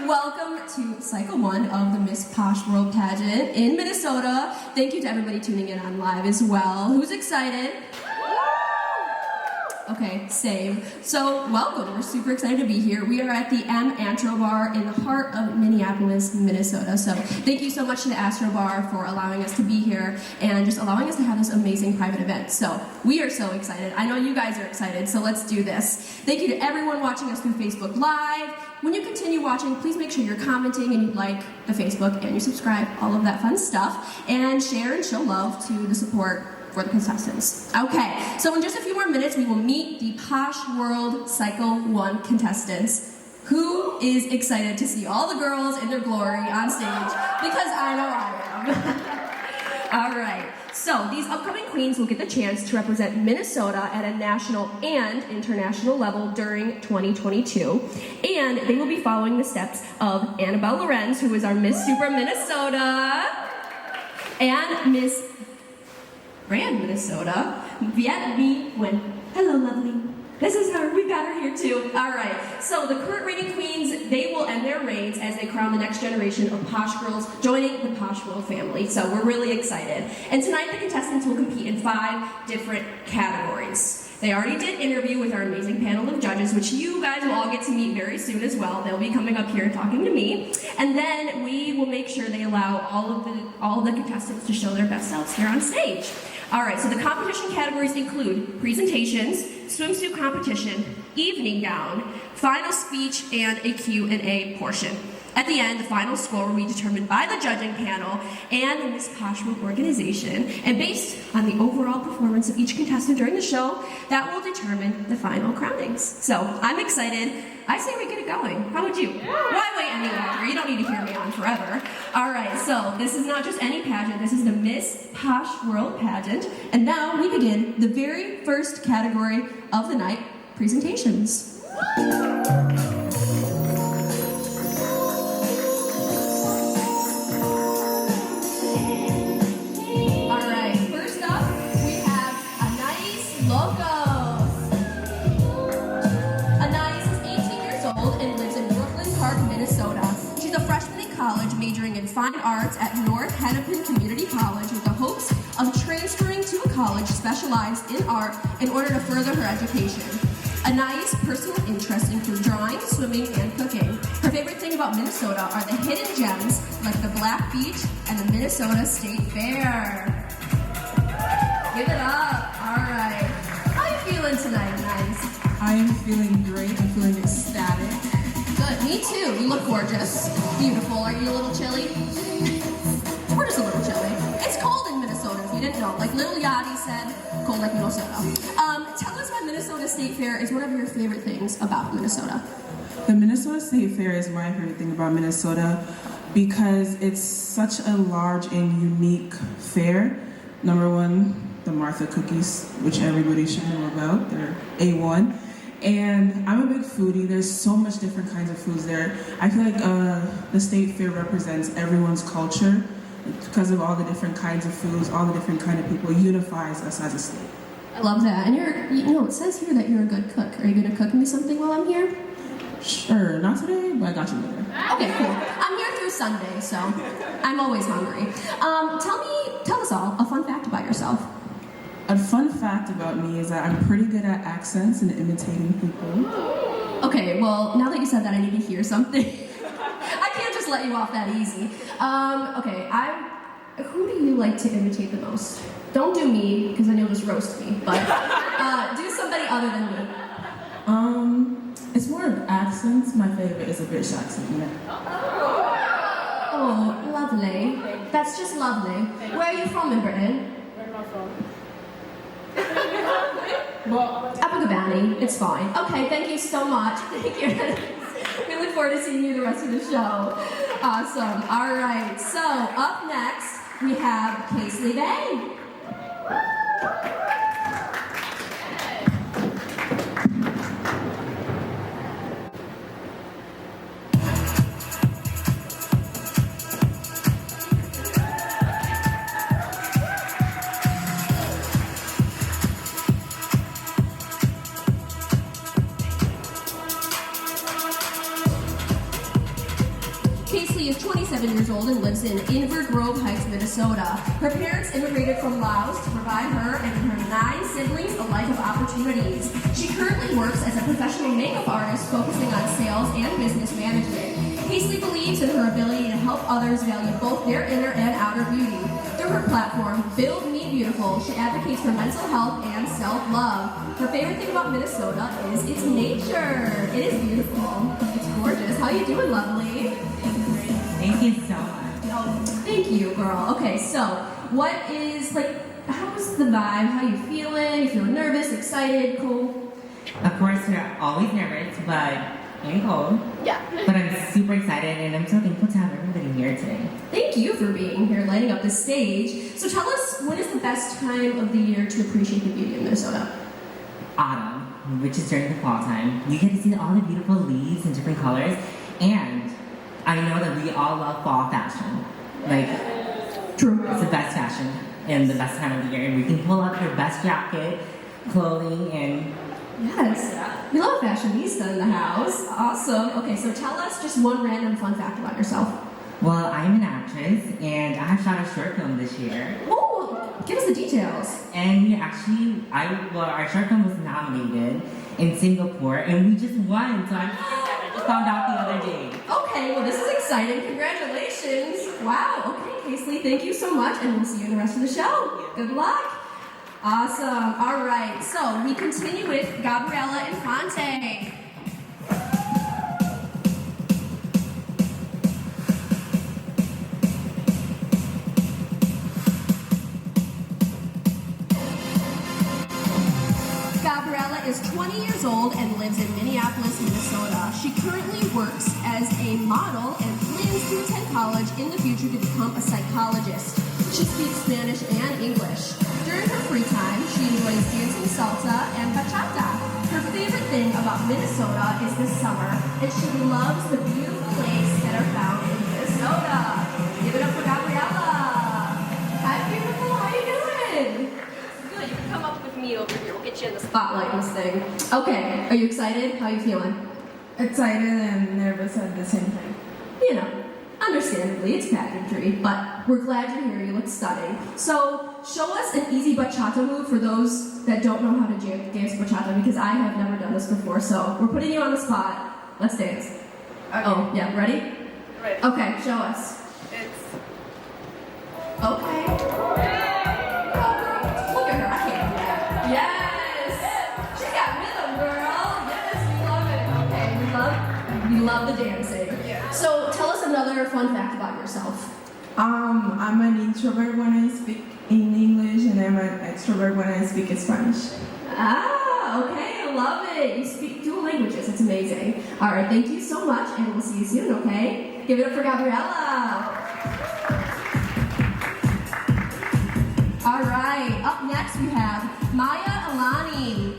welcome to Cycle 1 of the Miss Posh World Pageant in Minnesota. Thank you to everybody tuning in on live as well. Who's excited? Okay, same. So, welcome. We're super excited to be here. We are at the M Astro Bar in the heart of Minneapolis, Minnesota. So, thank you so much to the Astro Bar for allowing us to be here and just allowing us to have this amazing private event. So, we are so excited. I know you guys are excited, so let's do this. Thank you to everyone watching us through Facebook Live. When you continue watching, please make sure you're commenting and you like the Facebook and you subscribe, all of that fun stuff, and share and show love to the support for the contestants. Okay, so in just a few more minutes, we will meet the Posh World Cycle 1 contestants. Who is excited to see all the girls in their glory on stage? Because I know I am. All right, so these upcoming queens will get the chance to represent Minnesota at a national and international level during 2022. And they will be following the steps of Annabelle Lorenz, who is our Miss Super Minnesota, and Miss Brand Minnesota, Viet Mi Nguyen. Hello, lovely. This is her. We got her here too. All right. So the current reigning queens, they will end their reigns as they crown the next generation of Posh girls joining the Posh World family. So we're really excited. And tonight the contestants will compete in 5 different categories. They already did interview with our amazing panel of judges, which you guys will all get to meet very soon as well. They'll be coming up here and talking to me. And then we will make sure they allow all of the contestants to show their best selves here on stage. All right, so the competition categories include presentations, swimsuit competition, evening gown, final speech, and a Q&A portion. At the end, the final score will be determined by the judging panel and the Miss Posh World organization, and based on the overall performance of each contestant during the show, that will determine the final crownings. So, I'm excited. I say we get it going. How would you? Why wait any longer? You don't need to hear me on forever. All right, so this is not just any pageant. This is the Miss Posh World Pageant. And now we begin the very first category of the night, presentations. Majoring in fine arts at North Hennepin Community College with the hopes of transferring to a college specialized in art in order to further her education. Anais' personal interests include drawing, swimming, and cooking. Her favorite thing about Minnesota are the hidden gems like the Black Beach and the Minnesota State Fair. Give it up. All right. How are you feeling tonight, Anais? I am feeling great. I'm feeling ecstatic. Good. Me too. You look gorgeous. Beautiful. Are you a little chilly? We're just a little chilly. It's cold in Minnesota, if you didn't know. Like Lil Yachty said, cold like Minnesota. Tell us why Minnesota State Fair is one of your favorite things about Minnesota. The Minnesota State Fair is my favorite thing about Minnesota because it's such a large and unique fair. Number one, the Martha cookies, which everybody should know about. They're A1. And I'm a big foodie. There's so much different kinds of foods there. I feel like the state fair represents everyone's culture because of all the different kinds of foods, all the different kind of people, unifies us as a state. I love that. And it says here that you're a good cook. Are you going to cook me something while I'm here? Sure, not today, but I got you later. Okay, cool. I'm here through Sunday, so I'm always hungry. Tell us all a fun fact about yourself. A fun fact about me is that I'm pretty good at accents and imitating people. Okay, well, now that you said that, I need to hear something. I can't just let you off that easy. Who do you like to imitate the most? Don't do me, because then you'll just roast me, but do somebody other than me. It's more of accents. My favorite is a British accent, Oh, lovely. That's just lovely. Where are you from in Britain? Where am I from? Abergavenny, it's fine. Okay, thank you so much. Thank you. We look forward to seeing you the rest of the show. Awesome. All right, so up next, we have Casely Bay. Paisley is 27 years old and lives in Inver Grove Heights, Minnesota. Her parents immigrated from Laos to provide her and her 9 siblings a life of opportunities. She currently works as a professional makeup artist focusing on sales and business management. Paisley believes in her ability to help others value both their inner and outer beauty. Through her platform, Build Me Beautiful, she advocates for mental health and self-love. Her favorite thing about Minnesota is its nature. It is beautiful. It's gorgeous. How you doing, lovely? Thank you so much. Oh, thank you, girl. Okay, so what is, how's the vibe? How you feeling? You feeling nervous, excited, cool? Of course, we're always nervous, but and cold. Yeah. But I'm super excited, and I'm so thankful to have everybody here today. Thank you for being here, lighting up the stage. So tell us, when is the best time of the year to appreciate the beauty of Minnesota? Autumn, which is during the fall time. You get to see all the beautiful leaves in different colors, and I know that we all love fall fashion. True. It's the best fashion and the best time of the year. We can pull up your best jacket, clothing, and Yes. We love a fashionista in the house. Awesome. Okay, so tell us just one random fun fact about yourself. well, I'm an actress, and I have shot a short film this year. Oh, give us the details. And we actually, our short film was nominated in Singapore, and we just won. So I'm so excited. I just found out the other day. Okay, well, this is exciting. Congratulations. Wow. Okay, Paisley, thank you so much, and we'll see you in the rest of the show. Good luck. Awesome. All right, so we continue with Gabriella Infante. Gabriella is 20 years old and lives in Minneapolis, Minnesota. She currently works as a model and plans to attend college in the future to become a psychologist. She speaks Spanish and English. During her free time, she enjoys dancing salsa and bachata. Her favorite thing about Minnesota is the summer, and she loves the beautiful lakes that are found in Minnesota. Give it up for Gabriella. Hi, beautiful. How you doing? Good. You can come up with me over here. We'll get you in the spotlight on this thing. Okay. Are you excited? How you feeling? Excited and nervous at the same time. You know, understandably, it's pageantry, but we're glad you're here. You look stunning. So, show us an easy bachata move for those that don't know how to dance bachata, because I have never done this before. So, we're putting you on the spot. Let's dance. Okay. Oh, yeah, ready? Ready. Okay, show us. It's Okay. Oh, girl, look at her. I can't do that. Yes! She got rhythm, girl. Yes, we love it. Okay, we love the dancing. Yeah. So, tell us another fun fact about yourself. I'm an introvert when I speak in English, and I'm an extrovert when I speak in Spanish. Ah, okay, I love it. You speak dual languages. It's amazing. All right, thank you so much, and we'll see you soon, okay? Give it up for Gabriella. All right, up next we have Maya Alani.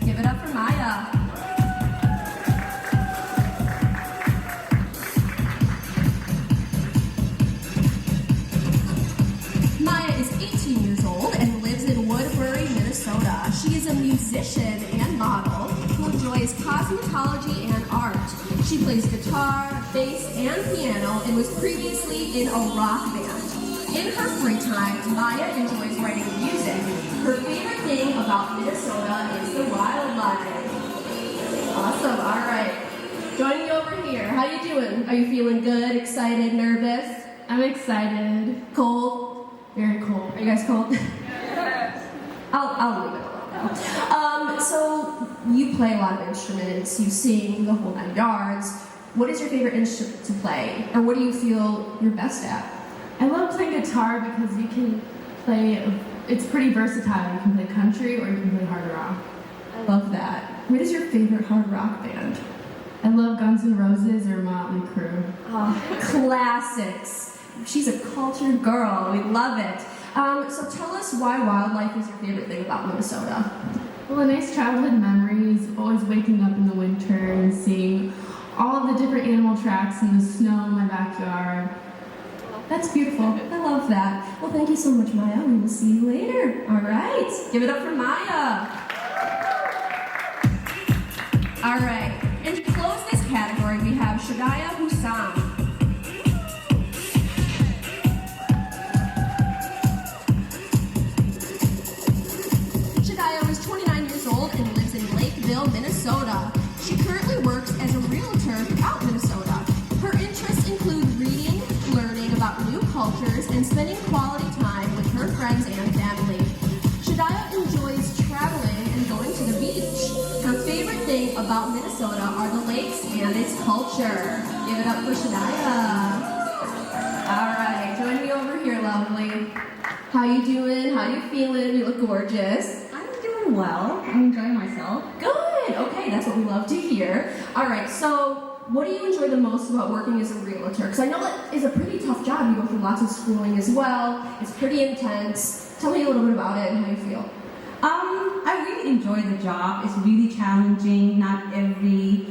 Give it up for Maya. Maya is 18 years old and lives in Woodbury, Minnesota. She is a musician and model who enjoys cosmetology and art. She plays guitar, bass, and piano and was previously in a rock band. In her free time, Maya enjoys writing music. Her favorite thing about Minnesota is the wildlife. Awesome, all right. Joining you over here. How you doing? Are you feeling good, excited, nervous? I'm excited. Cold? Very cold. Are you guys cold? I'll leave it alone now. So you play a lot of instruments, you sing the whole 9 yards. What is your favorite instrument to play? Or what do you feel you're best at? I love playing guitar because you can play, it's pretty versatile. You can play country or you can play hard rock. I love that. What is your favorite hard rock band? I love Guns N' Roses or Motley Crue. Oh, classics. She's a cultured girl. We love it. So tell us why wildlife is your favorite thing about Minnesota. Well, a nice childhood memories, always waking up in the winter and seeing all of the different animal tracks in the snow in my backyard. That's beautiful. I love that. Well, thank you so much, Maya. We will see you later. All right. Give it up for Maya. All right. And to close this category, we have Shadaya Hussam. Shadaya is 29 years old and lives in Lakeville, Minnesota. She currently works as a realtor throughout Minnesota. Her interests include reading, learning about new cultures, and spending quality time with her friends and family. Shadaya enjoys traveling and going to the beach. Her favorite thing about Minnesota are the lakes and its culture. Give it up for Shadaya. All right, join me over here, lovely. How you doing? How you feeling? You look gorgeous. I'm doing well. I'm enjoying myself. Good. Okay, that's what we love to hear. All right, so what do you enjoy the most about working as a realtor? Because I know it is a pretty tough job. You go through lots of schooling as well. It's pretty intense. Tell me a little bit about it and how you feel. I really enjoy the job. It's really challenging. Not every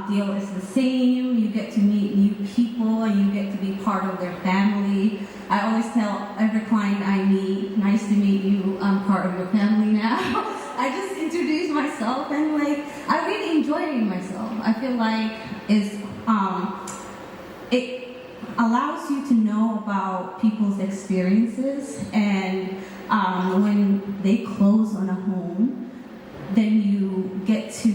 deal is the same. You get to meet new people and you get to be part of their family. I always tell every client I meet, nice to meet you. I'm part of your family now. I just introduce myself and I really enjoy myself. I feel like it allows you to know about people's experiences, and when they close on a home, then you get to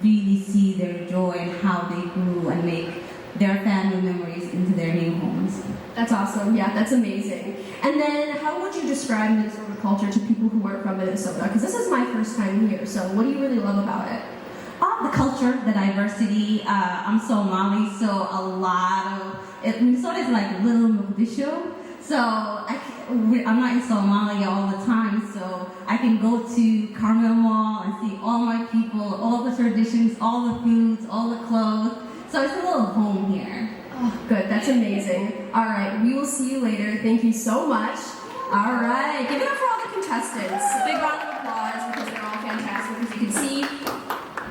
really see their joy and how they grew and make their family memories into their new homes. That's awesome. Yeah, that's amazing. And then how would you describe Minnesota culture to people who aren't from Minnesota? Because this is my first time here, so what do you really love about it? The culture, the diversity. I'm Somali, so a lot of Minnesota is like little Mogadishu. So I'm not in Somalia all the time, so I can go to Carmel Mall and see all my people, all the traditions, all the foods, all the clothes. So it's a little home here. Oh, good. That's amazing. All right. We will see you later. Thank you so much. All right. Give it up for all the contestants. A big round of applause because they're all fantastic. As you can see,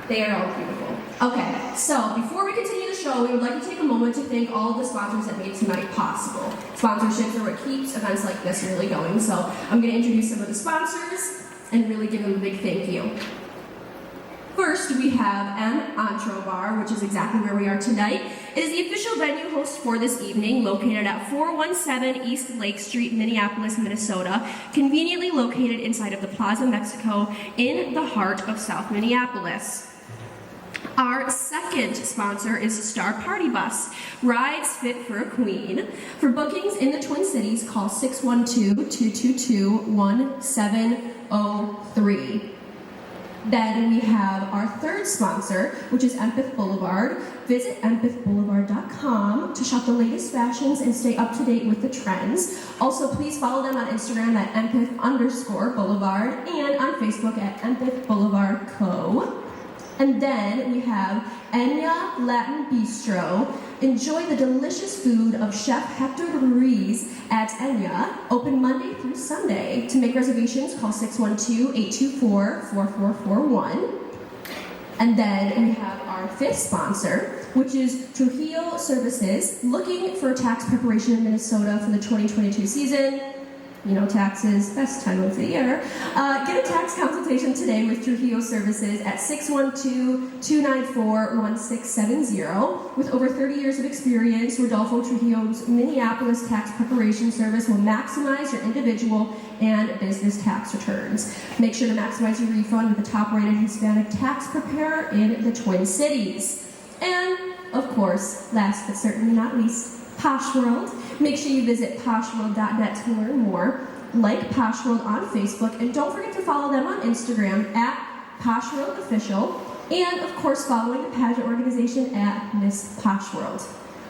they are all beautiful. Okay. So before we continue the show, we would like to take a moment to thank all of the sponsors that made tonight possible. Sponsorships are what keeps events like this really going. So I'm going to introduce some of the sponsors and really give them a big thank you. First, we have Antro Bar, which is exactly where we are tonight. It is the official venue host for this evening, located at 417 East Lake Street, Minneapolis, Minnesota, conveniently located inside of the Plaza Mexico in the heart of South Minneapolis. Our second sponsor is Star Party Bus, rides fit for a queen. For bookings in the Twin Cities, call 612-222-1703. Then we have our third sponsor, which is Empath Boulevard. Visit empathboulevard.com to shop the latest fashions and stay up to date with the trends. Also, please follow them on Instagram at empath_boulevard and on Facebook at Empath Boulevard Co. And then we have Enya Latin Bistro. Enjoy the delicious food of Chef Hector Ruiz at Enya, open Monday through Sunday. To make reservations, call 612-824-4441. And then we have our fifth sponsor, which is Trujillo Services. Looking for tax preparation in Minnesota for the 2022 season? You know, taxes, best time of the year. Get a tax consultation today with Trujillo Services at 612-294-1670. With over 30 years of experience, Rodolfo Trujillo's Minneapolis tax preparation service will maximize your individual and business tax returns. Make sure to maximize your refund with the top-rated Hispanic tax preparer in the Twin Cities. And, of course, last but certainly not least, Posh World. Make sure you visit poshworld.net to learn more. Like Posh World on Facebook, and don't forget to follow them on Instagram at Posh World Official, and of course following the pageant organization at Miss Posh World.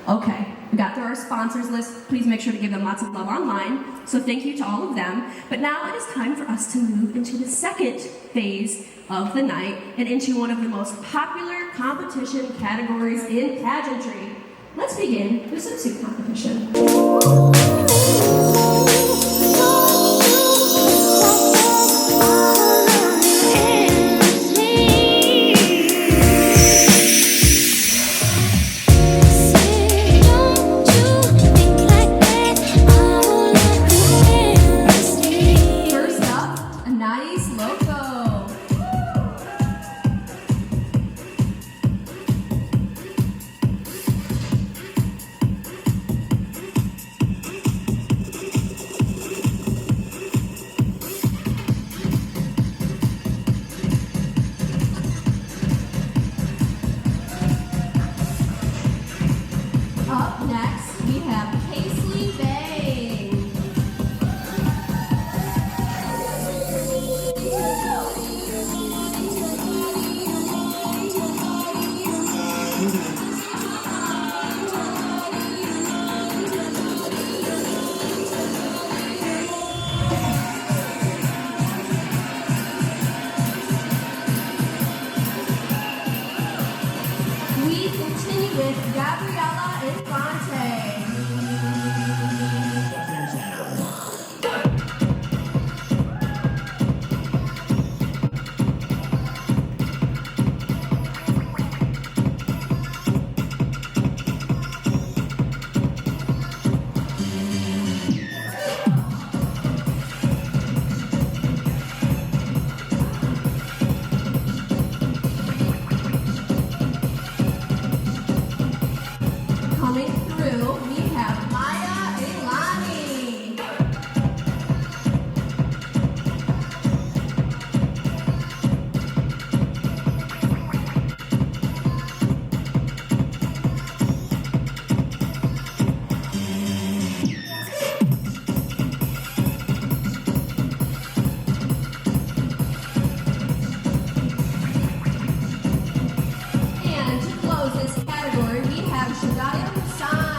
Okay, we got through our sponsors list. Please make sure to give them lots of love online. So thank you to all of them. But now it is time for us to move into the second phase of the night and into one of the most popular competition categories in pageantry. Let's begin the swimsuit competition. First up, a nice logo. we have Maya Ilani. And to close this category, we have Shadaya Hassan.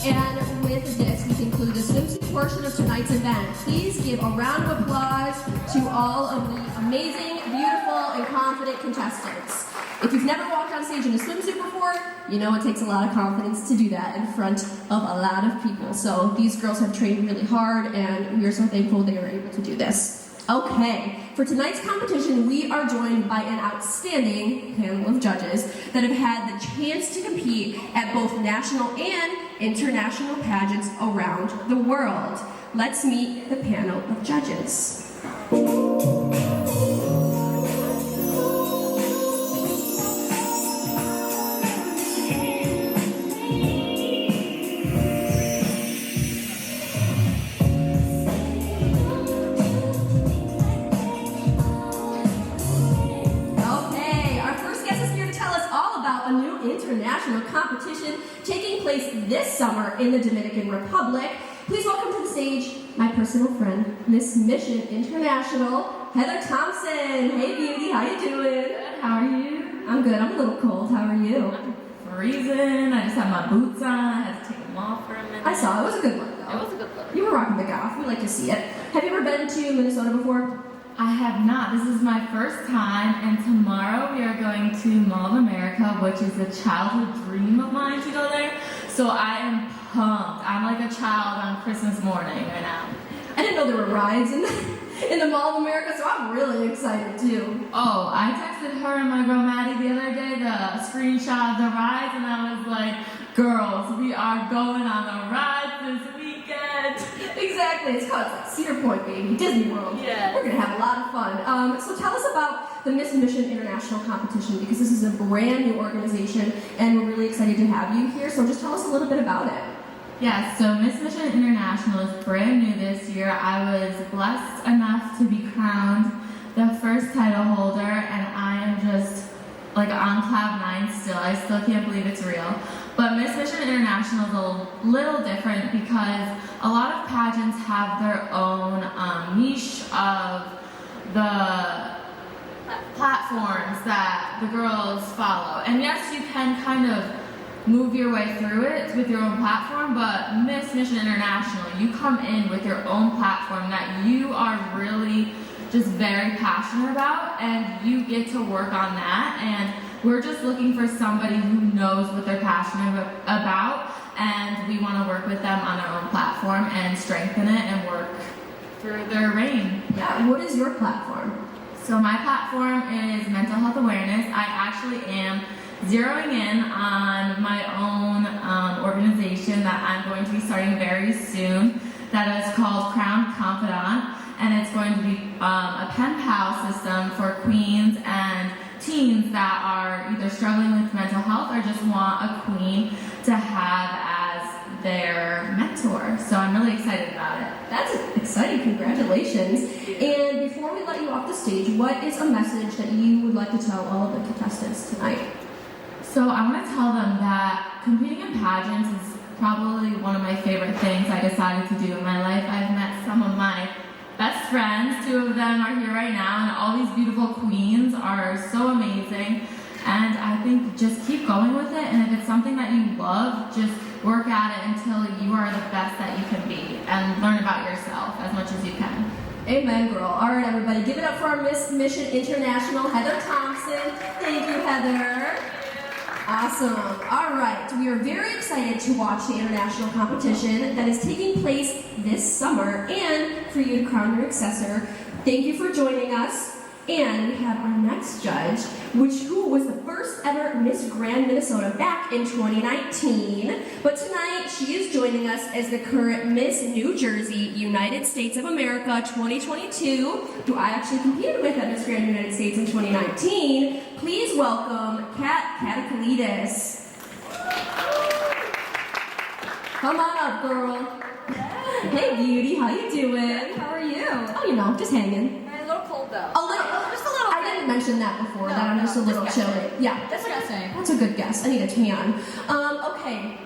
And with this, we conclude the swimsuit portion of tonight's event. Please give a round of applause to all of the amazing, beautiful, and confident contestants. If you've never walked on stage in a swimsuit before, you know it takes a lot of confidence to do that in front of a lot of people. So these girls have trained really hard, and we are so thankful they were able to do this. Okay, for tonight's competition, we are joined by an outstanding panel of judges that have had the chance to compete at both national and international pageants around the world. Let's meet the panel of judges. Okay, our first guest is here to tell us all about a new international competition taking place this summer in the Dominican Republic. Please welcome to the stage my personal friend, Miss Mission International, Heather Thompson. Hey beauty, how you doing? Good. How are you? I'm good, I'm a little cold. How are you? Freezing. I just had my boots on. I had to take them off for a minute. I saw, it was a good look though. It was a good look. You were rocking the goth, we like to see it. Have you ever been to Minnesota before? I have not. This is my first time, and tomorrow we are going to Mall of America, which is a childhood dream of mine to go there. So I am pumped. I'm like a child on Christmas morning right now. I didn't know there were rides in the Mall of America, so I'm really excited too. Oh, I texted her and my girl Maddie the other day the screenshot of the rides, and I was like, girls, we are going on a ride this weekend. Exactly, it's called Cedar Point, baby, Disney World. Yes. We're gonna have a lot of fun. So tell us about the Miss Mission International competition, because this is a brand new organization, and we're really excited to have you here. So just tell us a little bit about it. Yes, so Miss Mission International is brand new this year. I was blessed enough to be crowned the first title holder, and I am just like on cloud nine still. I still can't believe it's real. But Miss Mission International is a little different because a lot of pageants have their own niche of the platforms that the girls follow. And yes, you can kind of move your way through it with your own platform, but Miss Mission International, you come in with your own platform that you are really just very passionate about, and you get to work on that. And we're just looking for somebody who knows what they're passionate about, and we want to work with them on their own platform and strengthen it and work through their reign. Yeah, what is your platform? So my platform is mental health awareness. I actually am zeroing in on my own organization that I'm going to be starting very soon that is called Crown Confidant, and it's going to be a pen pal system for queens and teens that are either struggling with mental health or just want a queen to have as their mentor. So I'm really excited about it. That's exciting, congratulations. And before we let you off the stage, what is a message that you would like to tell all of the contestants tonight? So I want to tell them that competing in pageants is probably one of my favorite things I decided to do in my life. I've met some of my best friends, 2 of them are here right now, and all these beautiful queens are so amazing. And I think just keep going with it, and if it's something that you love, just work at it until you are the best that you can be, and learn about yourself as much as you can. Amen, girl. All right, everybody, give it up for our Miss Mission International, Heather Thompson. Thank you, Heather. Awesome. All right, we are very excited to watch the international competition that is taking place this summer and for you to crown your successor. Thank you for joining us. And we have our next judge, who was the first ever Miss Grand Minnesota back in 2019. But tonight, she is joining us as the current Miss New Jersey, United States of America 2022, who I actually competed with at Miss Grand United States in 2019. Please welcome Kat Katakalides. Come on up, girl. Hey, beauty, how you doing? How are you? Oh, just hanging. A little cold though. Just a little. I didn't mention that before. That I'm just a little chilly. Yeah, Just guessing. that's a good guess. I need a tan. Okay,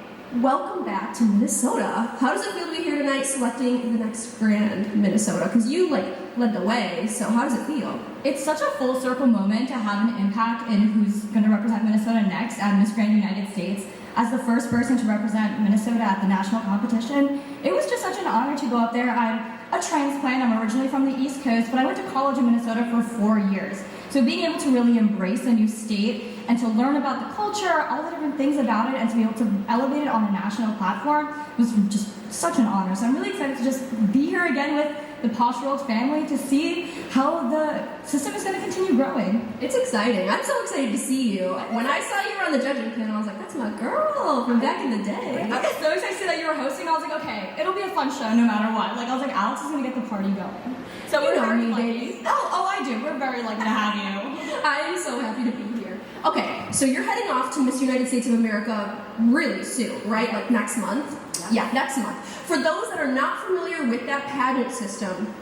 welcome back to Minnesota. How does it feel to be here tonight, selecting the next Grand Minnesota? Because you led the way. So how does it feel? It's such a full circle moment to have an impact in who's going to represent Minnesota next at Miss Grand United States. As the first person to represent Minnesota at the national competition, it was just such an honor to go up there. I'm a transplant. I'm originally from the East Coast, but I went to college in Minnesota for 4 years. So being able to really embrace a new state and to learn about the culture, all the different things about it, and to be able to elevate it on a national platform was just such an honor. So I'm really excited to just be here again with the Posh World family to see how the system is going to continue growing. It's exciting. I'm so excited to see you. When I saw you were on the judging panel, I was like, that's my girl from back in the day. I was so excited that you were hosting. I was like, okay, it'll be a fun show no matter what. I was like, Alex is going to get the party going. So You we're know very me, lucky. baby. Oh, I do. We're very lucky to have you. I am so happy to be here. Okay, so you're heading off to Miss United States of America really soon, right? Like next month? Yeah, next month. For those that are not familiar with that pageant system,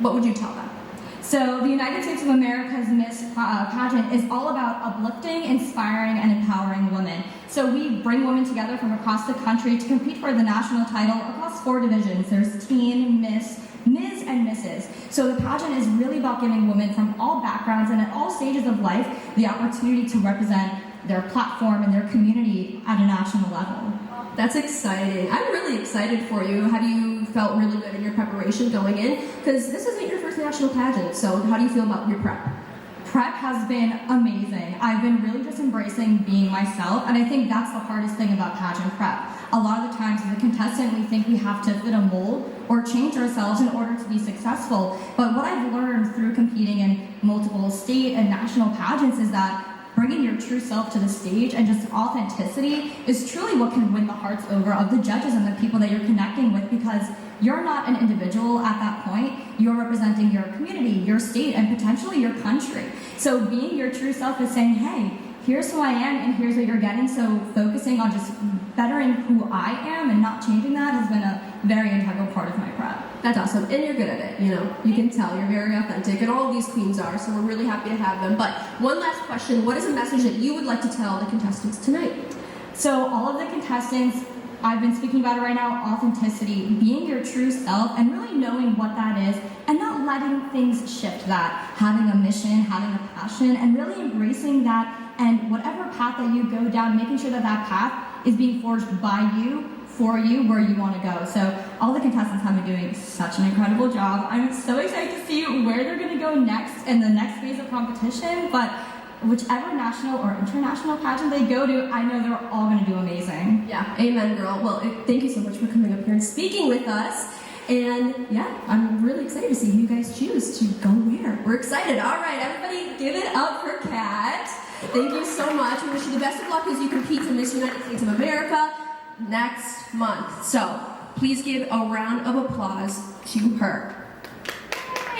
what would you tell them? So the United States of America's Miss Pageant is all about uplifting, inspiring, and empowering women. So we bring women together from across the country to compete for the national title across 4 divisions. There's teen, Miss, Ms., and Mrs. So the pageant is really about giving women from all backgrounds and at all stages of life the opportunity to represent their platform and their community at a national level. That's exciting. I'm really excited for you. Have you felt really good in your preparation going in? Because this isn't your first national pageant, so how do you feel about your prep? Prep has been amazing. I've been really just embracing being myself, and I think that's the hardest thing about pageant prep. A lot of the times as a contestant, we think we have to fit a mold or change ourselves in order to be successful. But what I've learned through competing in multiple state and national pageants is that bringing your true self to the stage and just authenticity is truly what can win the hearts over of the judges and the people that you're connecting with, because you're not an individual at that point. You're representing your community, your state, and potentially your country. So being your true self is saying, hey, here's who I am and here's what you're getting. So focusing on just bettering who I am and not changing that has been a very integral part of my prep. That's awesome, and you're good at it, You can tell you're very authentic, and all of these queens are, so we're really happy to have them. But one last question, what is a message that you would like to tell the contestants tonight? So all of the contestants, I've been speaking about it right now, authenticity, being your true self, and really knowing what that is, and not letting things shift that. Having a mission, having a passion, and really embracing that, and whatever path that you go down, making sure that that path is being forged by you, for you, where you want to go. So all the contestants have been doing such an incredible job. I'm so excited to see where they're going to go next in the next phase of competition, but whichever national or international pageant they go to, I know they're all going to do amazing. Yeah, amen, girl. Well, thank you so much for coming up here and speaking with us. And yeah, I'm really excited to see who you guys choose to go where. We're excited. All right, everybody give it up for Kat. Thank you so much. We wish you the best of luck as you compete for Miss United States of America next month. So please give a round of applause to her.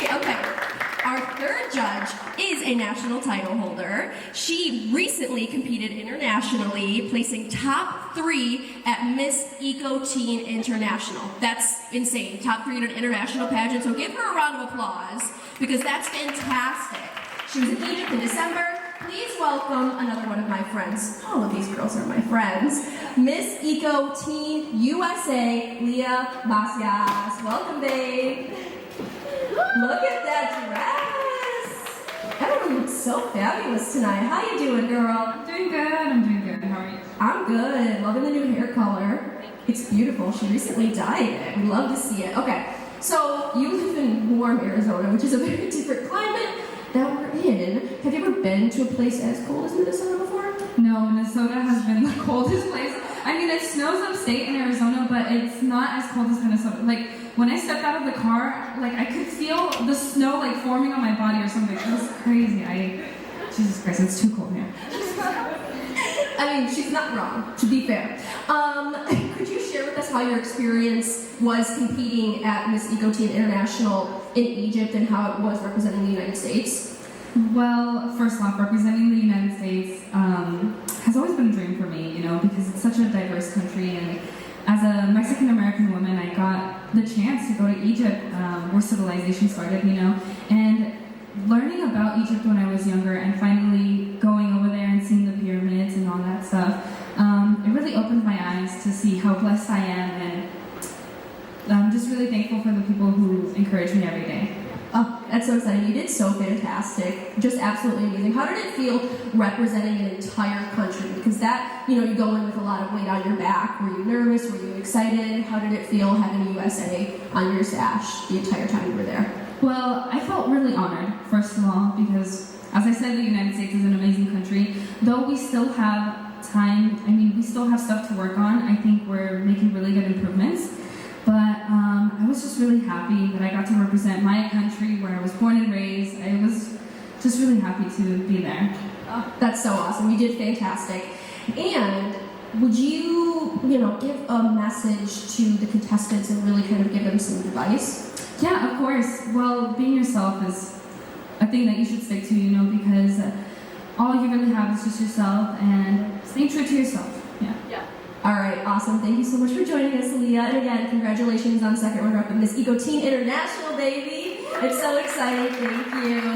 Okay. Our third judge is a national title holder. She recently competed internationally, placing top 3 at Miss Eco Teen International. That's insane. Top 3 at an international pageant. So give her a round of applause, because that's fantastic. She was in Egypt in December. Please welcome another one of my friends. All of these girls are my friends. Miss Eco Teen USA, Leah Macias. Welcome, babe. Look at that dress. Everyone looks so fabulous tonight. How you doing, girl? I'm doing good. How are you? I'm good. Loving the new hair color. It's beautiful. She recently dyed it. We love to see it. Okay. So you live in warm Arizona, which is a very different climate that we're in. Have you ever been to a place as cold as Minnesota before? No, Minnesota has been the coldest place. I mean, it snows upstate in Arizona, but it's not as cold as Minnesota. Like, when I stepped out of the car, like, I could feel the snow, like, forming on my body or something. It was crazy. Jesus Christ, it's too cold here. I mean, she's not wrong, to be fair. Could you share with us how your experience was competing at Miss Eco Teen International in Egypt and how it was representing the United States? Well, first off, representing the United States has always been a dream for me, you know, because it's such a diverse country. And as a Mexican-American woman, I got the chance to go to Egypt, where civilization started, you know, and learning about Egypt when I was younger and finally going over there and seeing the pyramids and all that stuff, it really opened my eyes to see how blessed I am, and I'm just really thankful for the people who encourage me every day. Oh, that's so exciting. You did so fantastic. Just absolutely amazing. How did it feel representing an entire country? Because that, you know, you go in with a lot of weight on your back. Were you nervous? Were you excited? How did it feel having USA on your sash the entire time you were there? Well, I felt really honored, first of all, because, as I said, the United States is an amazing country. Though we still have time, I mean, we still have stuff to work on. I think we're making really good improvements. But I was just really happy that I got to represent my country where I was born and raised. I was just really happy to be there. Oh, that's so awesome. You did fantastic. And would you, give a message to the contestants and really kind of give them some advice? Yeah, of course. Well, being yourself is a thing that you should stick to, because all you really have is just yourself, and stay true to yourself. Yeah. All right, awesome. Thank you so much for joining us, Leah. And again, congratulations on second runner-up in Miss Eco Teen International, baby. It's so exciting. Thank you.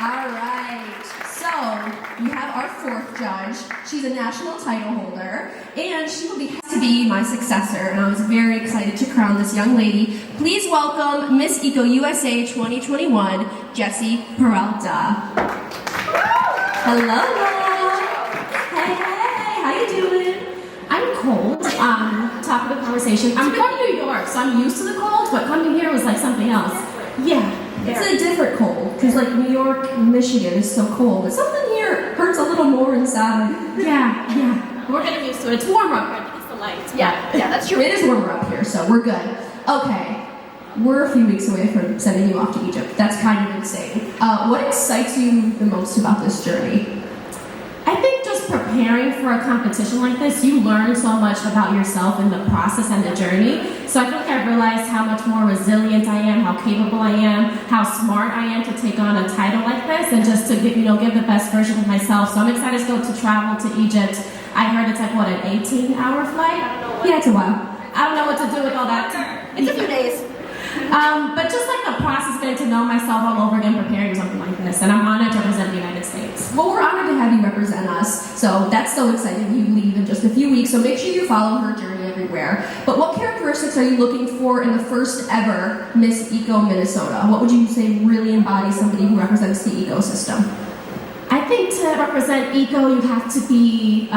All right. So we have our fourth judge. She's a national title holder, and she will be to be my successor. And I was very excited to crown this young lady. Please welcome Miss Eco USA 2021, Jessie Peralta. Hello. Hey, how you doing? I'm cold. Top of the conversation. I'm from New York, so I'm used to the cold, but coming here was like something else. Yeah, it's a different cold, because like New York, Michigan is so cold, but something here hurts a little more inside. Yeah. We're getting used to it. It's warmer up here. It's the lights. Yeah, that's true. It is warmer up here, so we're good. Okay, we're a few weeks away from sending you off to Egypt. That's kind of insane. What excites you the most about this journey? I think just preparing for a competition like this, you learn so much about yourself in the process and the journey. So I think I realized how much more resilient I am, how capable I am, how smart I am to take on a title like this, and just to give the best version of myself. So I'm excited to travel to Egypt. I heard it's like, an 18-hour flight? Yeah, it's a while. I don't know what to do with all that. It's a few days. But just like the process, getting to know myself all over again, preparing for something like this, and I'm honored to represent the United States. Well, we're honored to have you represent us, so that's so exciting. You leave in just a few weeks, so make sure you follow her journey everywhere. But what characteristics are you looking for in the first ever Miss Eco Minnesota? What would you say really embodies somebody who represents the ecosystem? I think to represent eco, you have to be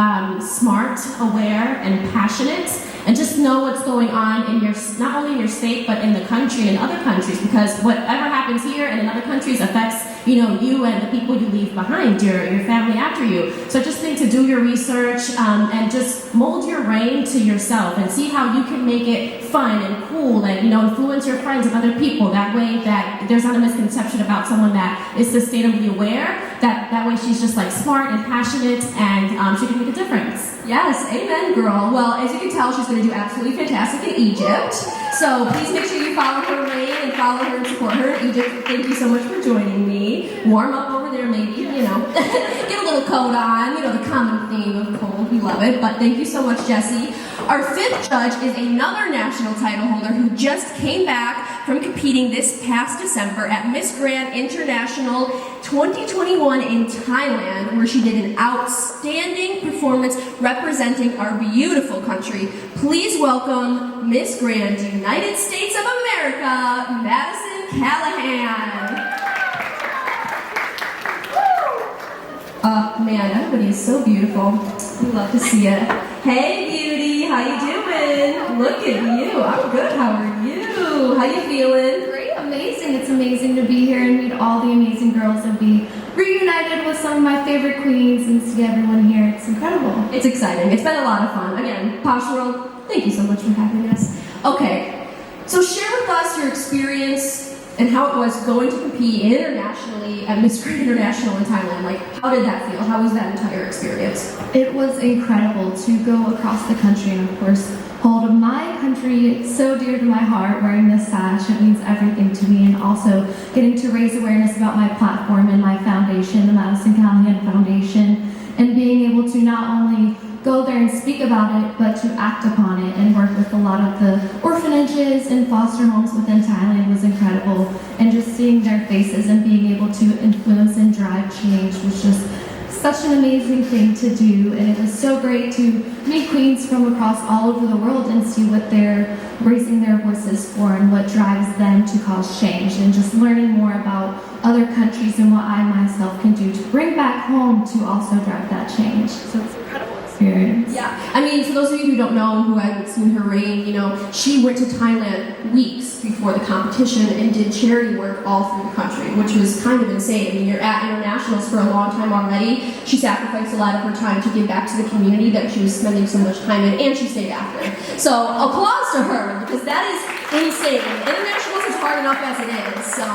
smart, aware, and passionate, and just know what's going on in not only in your state, but in the country and other countries, because whatever happens here and in other countries affects, you and the people you leave behind, your family after you. So just think to do your research and just mold your reign to yourself and see how you can make it fun and cool and, influence your friends and other people. That way that there's not a misconception about someone that is sustainably aware, that way she's just like smart and passionate, and she can make a difference. Yes, amen, girl. Well, as you can tell, she's going to do absolutely fantastic in Egypt. So please make sure you follow her reign and follow her and support her in Egypt. Thank you so much for joining me. Warm up over there, maybe, Get a little coat on, the common theme of cold. We love it. But thank you so much, Jessie. Our fifth judge is another national title holder who just came back from competing this past December at Miss Grand International 2021 in Thailand, where she did an outstanding performance representing our beautiful country. Please welcome Miss Grand United States of America, Madison Callahan. Man, everybody is so beautiful. We love to see it. Hey, beauty, how you doing? Look at you. I'm good. How are you? you. How you feeling? Great, amazing. It's amazing to be here and meet all the amazing girls and be reunited with some of my favorite queens and see everyone here. It's incredible. It's exciting. It's been a lot of fun. Again, Posh World, thank you so much for having us. Okay, so share with us your experience and how it was going to compete internationally at Miss Grand International in Thailand. Like, how did that feel? How was that entire experience? It was incredible to go across the country and, of course, hold my country so dear to my heart, wearing this sash. It means everything to me, and also getting to raise awareness about my platform and my foundation, the Madison Callahan Foundation, and being able to not only go there and speak about it, but to act upon it and work with a lot of the orphanages and foster homes within Thailand was incredible. And just seeing their faces and being able to influence and drive change was just such an amazing thing to do. And it was so great to meet queens from across all over the world and see what they're raising their voices for and what drives them to cause change, and just learning more about other countries and what I myself can do to bring back home to also drive that change. So it's an incredible experience. Yeah, I mean, for those of you who don't know, who haven't seen her reign, you know, she went to Thailand weeks before the competition and did charity work all through the country, which was kind of insane. I mean, you're at internationals for a long time already. She sacrificed a lot of her time to give back to the community that she was spending so much time in, and she stayed after. So applause to her, because that is insane. Internationals is hard enough as it is, so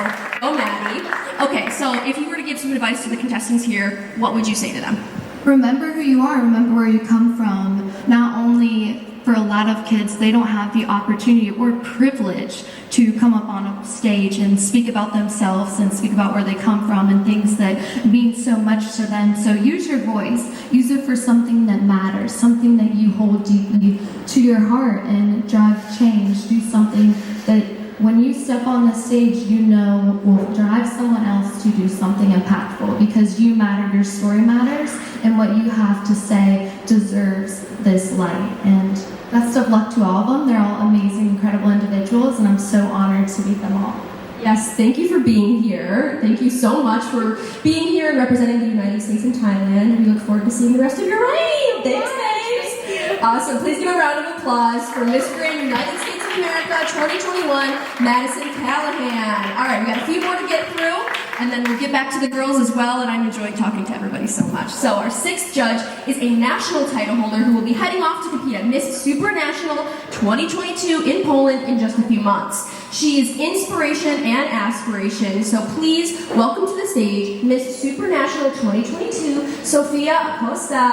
go Maddie. Okay, so if you were to give some advice to the contestants here, what would you say to them? Remember who you are, remember where you come from. Not only for a lot of kids, they don't have the opportunity or privilege to come up on a stage and speak about themselves and speak about where they come from and things that mean so much to them. So use your voice, use it for something that matters, something that you hold deeply to your heart, and drive change. Do something that when you step on the stage, you know will drive someone else to do something impactful, because you matter, your story matters, and what you have to say deserves this light. And best of luck to all of them. They're all amazing, incredible individuals, and I'm so honored to meet them all. Yes, thank you for being here. Thank you so much for being here and representing the United States and Thailand. We look forward to seeing the rest of your reign. Thanks, babes. Awesome. Please give a round of applause for Miss Grand United States of America 2021, Madison Callahan. All right, we got a few more to get through, and then we'll get back to the girls as well, and I'm enjoying talking to everybody so much. So our sixth judge is a national title holder who will be heading off to compete at Miss Supranational 2022 in Poland in just a few months. She is inspiration and aspiration, so please welcome to the stage Miss Supranational 2022, Sofia Acosta.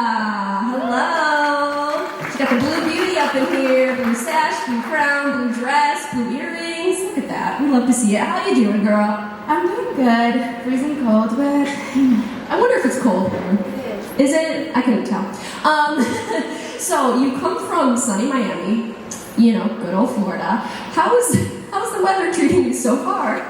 Hello. She's got the blue beauty up in here, blue sash, blue crown, blue dress, blue earrings. Look at that. We love to see it. How you doing, girl? I'm doing good. Freezing cold, but I wonder if it's cold here. Is it? I couldn't tell. So you come from sunny Miami, you know, good old Florida. How's the weather treating you so far?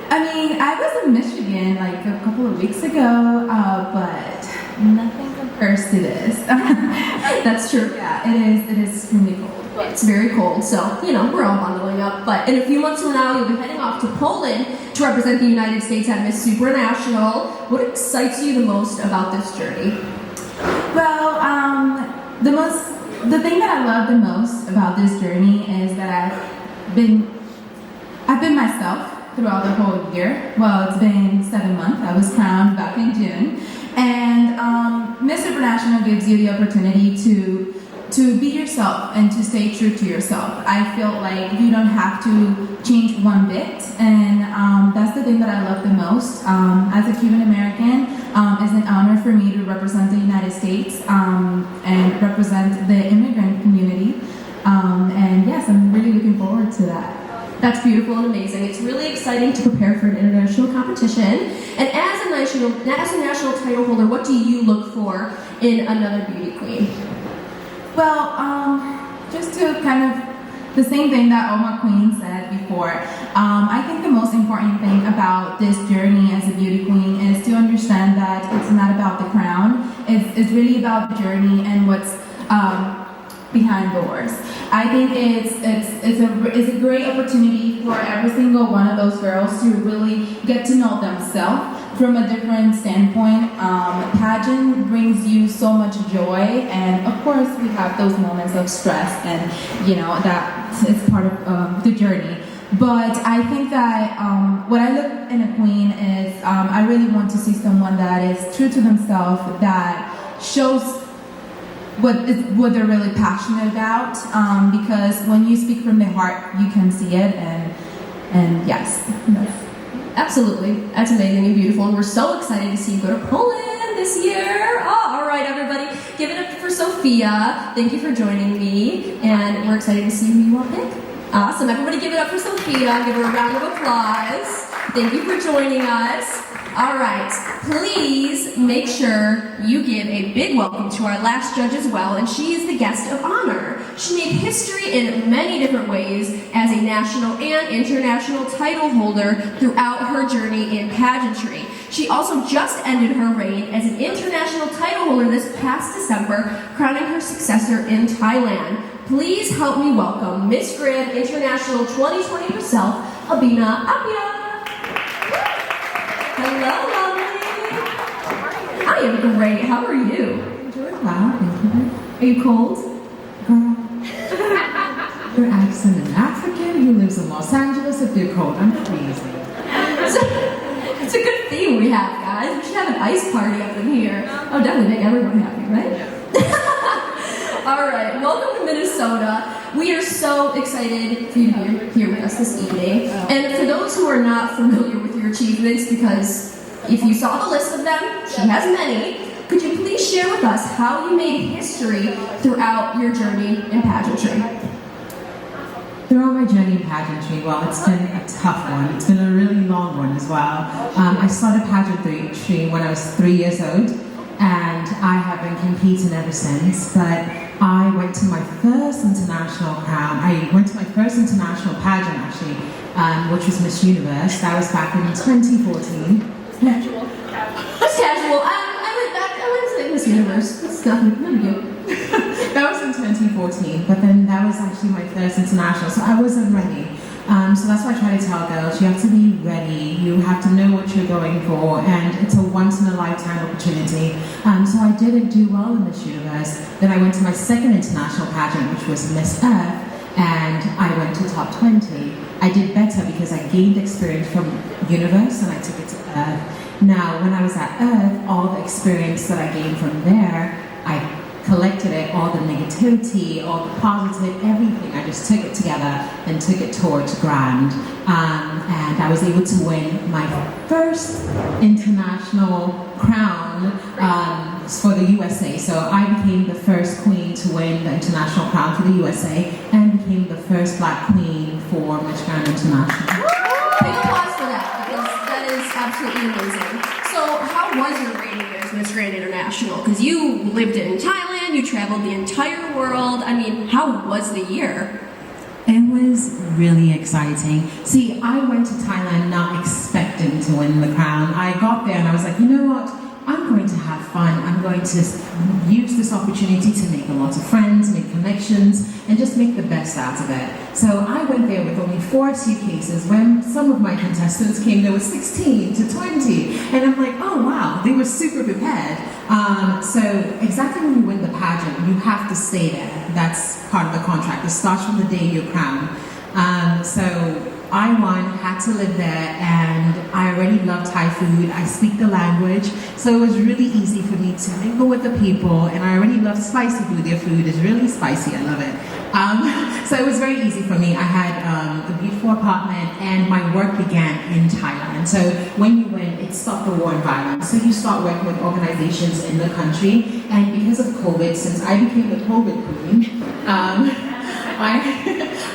I mean, I was in Michigan like a couple of weeks ago, but nothing compares to this. That's true. Yeah, it is extremely cold. It's very cold, so, you know, we're all bundling up. But in a few months from now, you'll be heading off to Poland to represent the United States at Miss Supranational. What excites you the most about this journey? Well, the thing that I love the most about this journey is that I've been myself throughout the whole year. Well, it's been 7 months. I was crowned back in June, and Miss Supranational gives you the opportunity to be yourself and to stay true to yourself. I feel like you don't have to change one bit, and that's the thing that I love the most. As a Cuban American, it's an honor for me to represent the United States and represent the immigrant community. And yes, I'm really looking forward to that. That's beautiful and amazing. It's really exciting to prepare for an international competition. And as a national title holder, what do you look for in another beauty queen? Well, just to kind of the same thing that Oma Queen said before, I think the most important thing about this journey as a beauty queen is to understand that it's not about the crown. It's really about the journey and what's behind doors. I think it's a great opportunity for every single one of those girls to really get to know themselves from a different standpoint. Pageant brings you so much joy, and of course we have those moments of stress, and you know that it's part of the journey. But I think that what I look in a queen is I really want to see someone that is true to themselves, that shows what they're really passionate about. Because when you speak from the heart, you can see it, and yes. Absolutely. That's amazing and beautiful. And we're so excited to see you go to Poland this year. Oh, all right, everybody. Give it up for Sophia. Thank you for joining me. And we're excited to see who you all pick. Awesome. Everybody give it up for Sophia. Give her a round of applause. Thank you for joining us. All right. Please make sure you give a big welcome to our last judge as well. And she is the guest of honor. She made history in many different ways as a national and international title holder throughout her journey in pageantry. She also just ended her reign as an international title holder this past December, crowning her successor in Thailand. Please help me welcome Miss Grand International 2020 herself, Abina Apia. Hello, lovely. I am great. How are you? Doing well, thank you. Are you cold? Girl, your accent is African, who lives in Los Angeles. If you're cold, I'm freezing. It's a good theme we have, guys. We should have an ice party up in here. Oh, definitely make everyone happy, right? All right, welcome to Minnesota. We are so excited for you to be here with us this evening. And for those who are not familiar with your achievements, because if you saw the list of them, she has many, could you please share with us how you made history throughout your journey in pageantry? Throughout my journey in pageantry, well, it's been a tough one. It's been a really long one as well. I started pageantry when I was 3 years old, and I have been competing ever since. But I went to my first international crown. I went to my first international pageant, actually, which was Miss Universe. That was back in 2014. Casual. Just casual. I went to Miss Universe. It's nothing. No big deal. That was in 2014, but then that was actually my first international, so I wasn't ready. So that's why I try to tell girls, you have to be ready, you have to know what you're going for, and it's a once-in-a-lifetime opportunity. So I didn't do well in Miss Universe. Then I went to my second international pageant, which was Miss Earth, and I went to top 20. I did better because I gained experience from Universe and I took it to Earth. Now, when I was at Earth, all the experience that I gained from there, I collected it, all the negativity, all the positive, everything. I just took it together and took it towards Grand. And I was able to win my first international crown for the USA. So I became the first queen to win the international crown for the USA and became the first Black queen for Miss Grand International. Big applause for that, because that is absolutely amazing. So how was your reign as Miss Grand International? Because you lived in Thailand, you traveled the entire world. I mean, how was the year? It was really exciting. See, I went to Thailand not expecting to win the crown. I got there and I was like, you know what? I'm going to have fun. I'm going to use this opportunity to make a lot of friends, make connections, and just make the best out of it. So I went there with only 4 suitcases. When some of my contestants came, there were 16 to 20. And I'm like, oh wow, they were super prepared. So exactly when you win the pageant, you have to stay there. That's part of the contract. It starts from the day you're crowned. So I won, had to live there, and I already love Thai food. I speak the language, so it was really easy for me to mingle with the people, and I already love spicy food. Their food is really spicy, I love it. So it was very easy for me. I had a beautiful apartment, and my work began in Thailand. So when you win, it stopped the war environment. So you start working with organizations in the country, and because of COVID, since I became the COVID queen,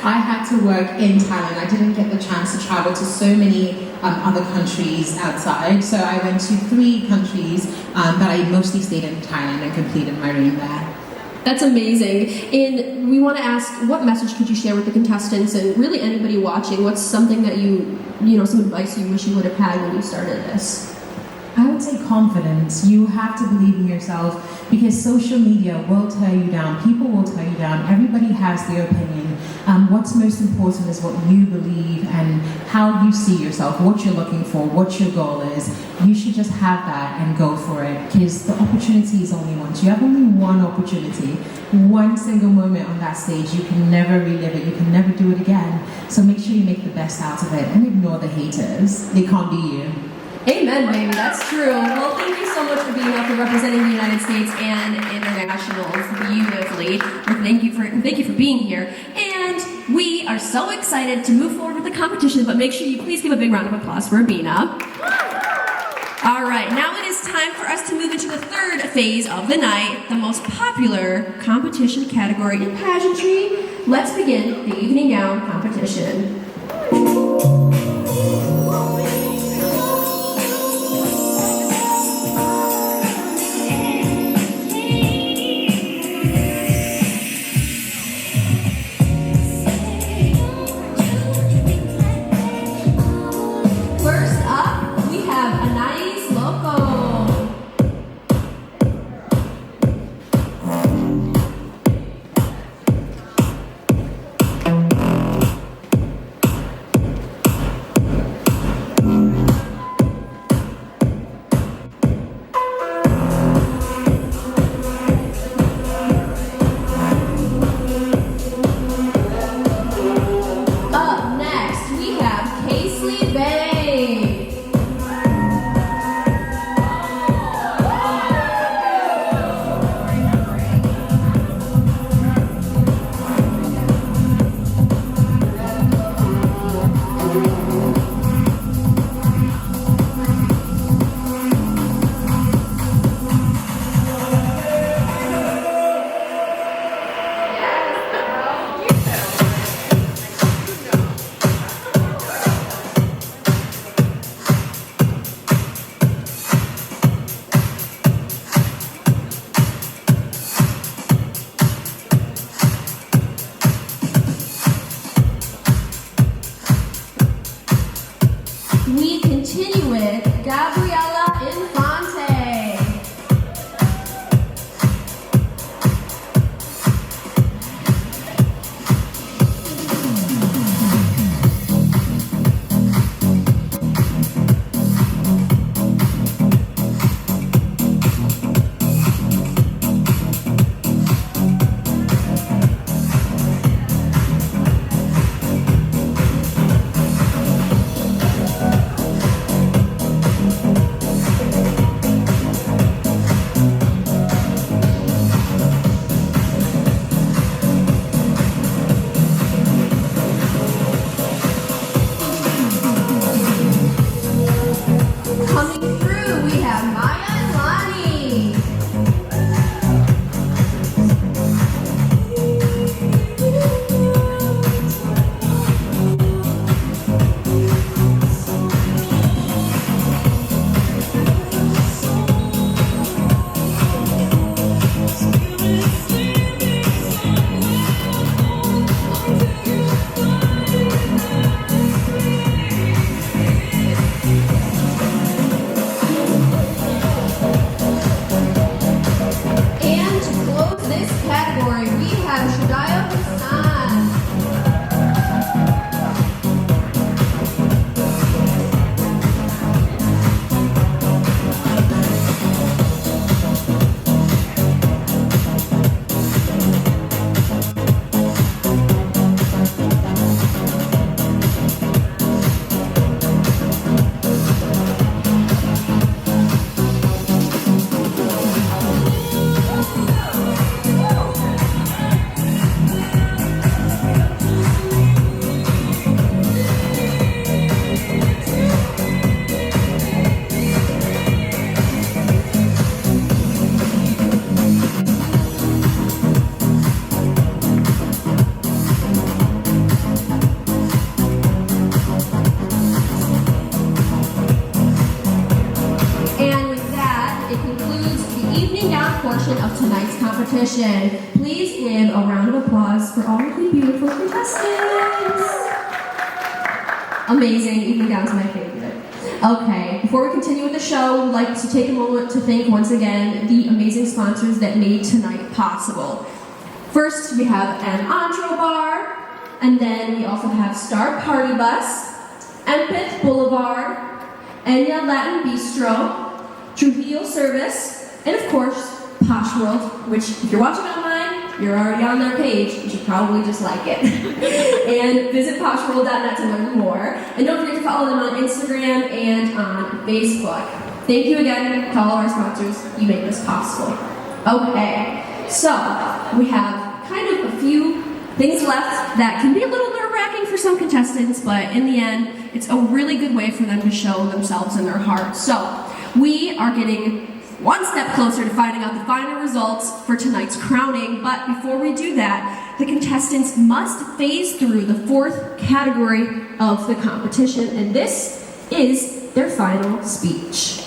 I had to work in Thailand. I didn't get the chance to travel to so many other countries outside. So I went to 3 countries, but I mostly stayed in Thailand and completed my reign there. That's amazing. And we want to ask, what message could you share with the contestants and really anybody watching? What's something that you know, some advice you wish you would have had when you started this? I would say confidence. You have to believe in yourself because social media will tear you down. People will tear you down. Everybody has their opinion. What's most important is what you believe and how you see yourself, what you're looking for, what your goal is. You should just have that and go for it because the opportunity is only once. You have only one opportunity, one single moment on that stage. You can never relive it. You can never do it again. So make sure you make the best out of it and ignore the haters. They can't be you. Amen, baby. That's true. Well, thank you so much for being up and representing the United States and internationals beautifully. Thank you for being here. And we are so excited to move forward with the competition, but make sure you please give a big round of applause for Abina. All right, now it is time for us to move into the third phase of the night, the most popular competition category in pageantry. Let's begin the evening gown competition. competition. Please give a round of applause for all of the beautiful contestants. Amazing, even down to my favorite. Okay, before we continue with the show, we'd like to take a moment to thank once again the amazing sponsors that made tonight possible. First, we have an Antro Bar, and then we also have Star Party Bus, Empeth Boulevard, Enya Latin Bistro, Trujillo Service, and of course, Posh World, which if you're watching online, you're already on their page. You should probably just like it. And visit poshworld.net to learn more. And don't forget to follow them on Instagram and on Facebook. Thank you again to all of our sponsors. You make this possible. Okay, so we have kind of a few things left that can be a little nerve-wracking for some contestants, but in the end, it's a really good way for them to show themselves and their heart. So we are getting one step closer to finding out the final results for tonight's crowning, but before we do that, the contestants must phase through the fourth category of the competition, and this is their final speech.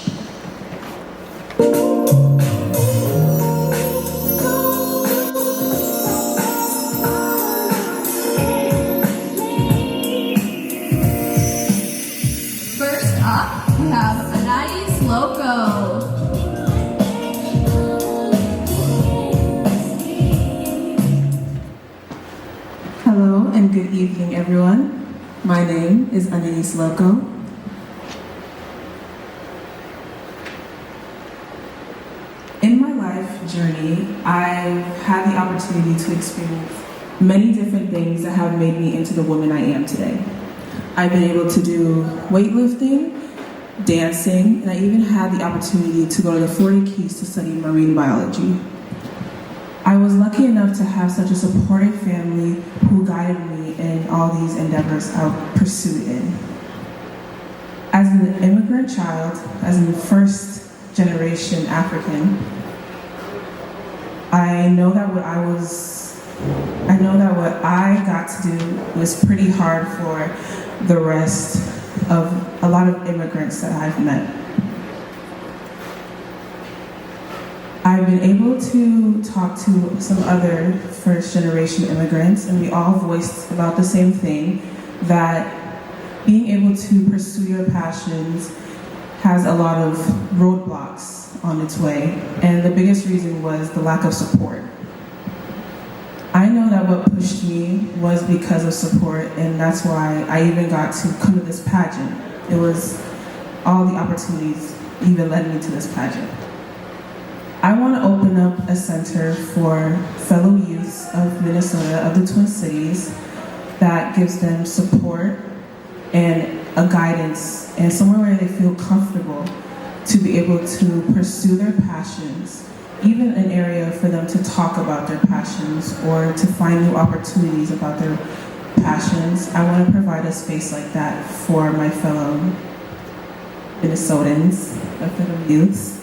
First up, we have Anais Loco. Hello and good evening, everyone. My name is Anais Loco. In my life journey, I've had the opportunity to experience many different things that have made me into the woman I am today. I've been able to do weightlifting, dancing, and I even had the opportunity to go to the Florida Keys to study marine biology. I was lucky enough to have such a supportive family who guided me in all these endeavors I pursued in. As an immigrant child, as a first generation African, I know that what I got to do was pretty hard for the rest of a lot of immigrants that I've met. I've been able to talk to some other first-generation immigrants, and we all voiced about the same thing, that being able to pursue your passions has a lot of roadblocks on its way, and the biggest reason was the lack of support. I know that what pushed me was because of support, and that's why I even got to come to this pageant. It was all the opportunities even led me to this pageant. I want to open up a center for fellow youths of Minnesota, of the Twin Cities, that gives them support and a guidance and somewhere where they feel comfortable to be able to pursue their passions, even an area for them to talk about their passions or to find new opportunities about their passions. I want to provide a space like that for my fellow Minnesotans, my fellow youths.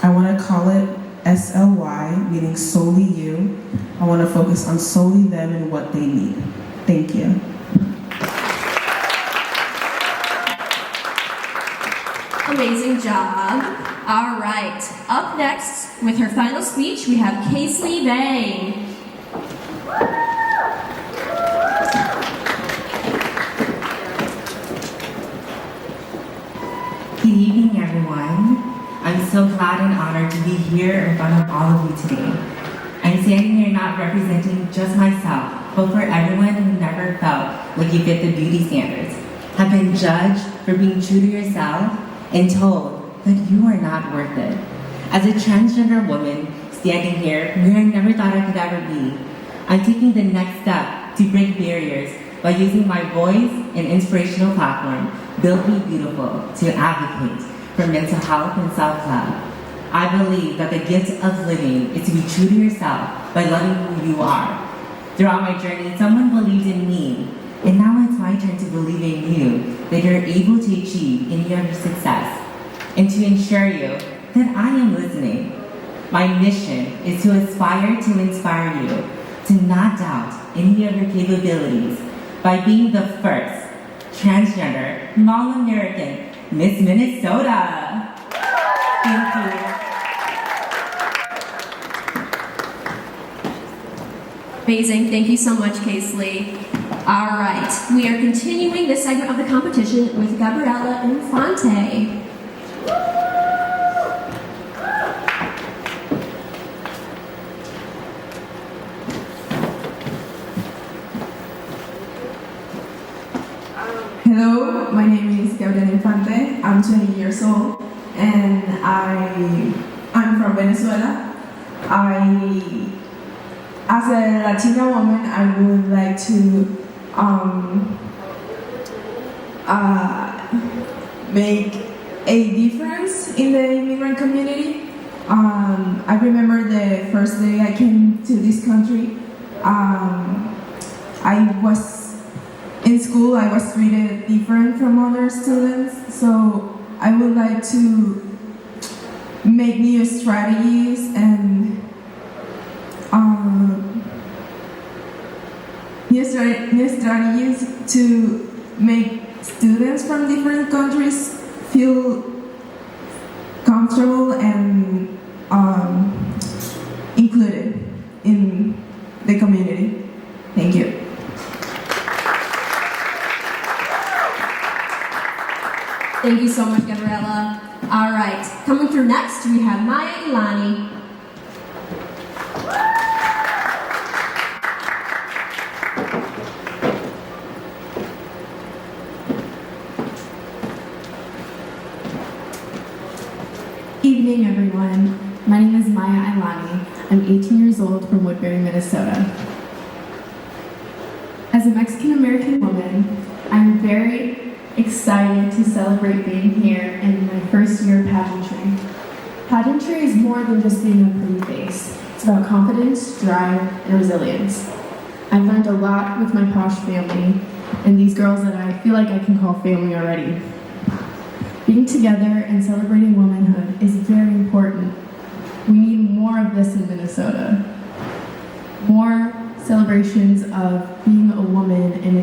I want to call it SLY, meaning solely you. I want to focus on solely them and what they need. Thank you. Amazing job. All right, up next with her final speech, we have Casely Vang. Good evening, everyone. I'm so glad and honored to be here in front of all of you today. I'm standing here not representing just myself, but for everyone who never felt like you fit the beauty standards, have been judged for being true to yourself, and told that you are not worth it. As a transgender woman standing here where I never thought I could ever be, I'm taking the next step to break barriers by using my voice and inspirational platform, Build Me Beautiful, to advocate for mental health and self-love. I believe that the gift of living is to be true to yourself by loving who you are. Throughout my journey, someone believed in me, and now it's my turn to believe in you, that you're able to achieve any of your success, and to ensure you that I am listening. My mission is to aspire to inspire you to not doubt any of your capabilities by being the first transgender, non-American Miss Minnesota. Thank you. Amazing. Thank you so much, Casely. All right, we are continuing this segment of the competition with Gabriella Infante. Hello, my name is Gabriela Infante. I'm 20 years old and I'm from Venezuela. As a Latina woman, I would like to make a difference in the immigrant community. I remember the first day I came to this country. I was in school, I was treated different from other students, so I would like to make new strategies and new strategies to make students from different countries feel comfortable and included in the community. Thank you. Thank you so much, Gabriella. All right, coming through next, we have Maya Ilani. Evening, everyone. My name is Maya Ilani. I'm 18 years old from Woodbury, Minnesota. As a Mexican-American woman, I'm very excited to celebrate being here in my first year of pageantry. Pageantry is more than just being a pretty face. It's about confidence, drive, and resilience. I've learned a lot with my Posh family and these girls that I feel like I can call family already. Being together and celebrating womanhood is very important. We need more of this in Minnesota. More celebrations of being a woman and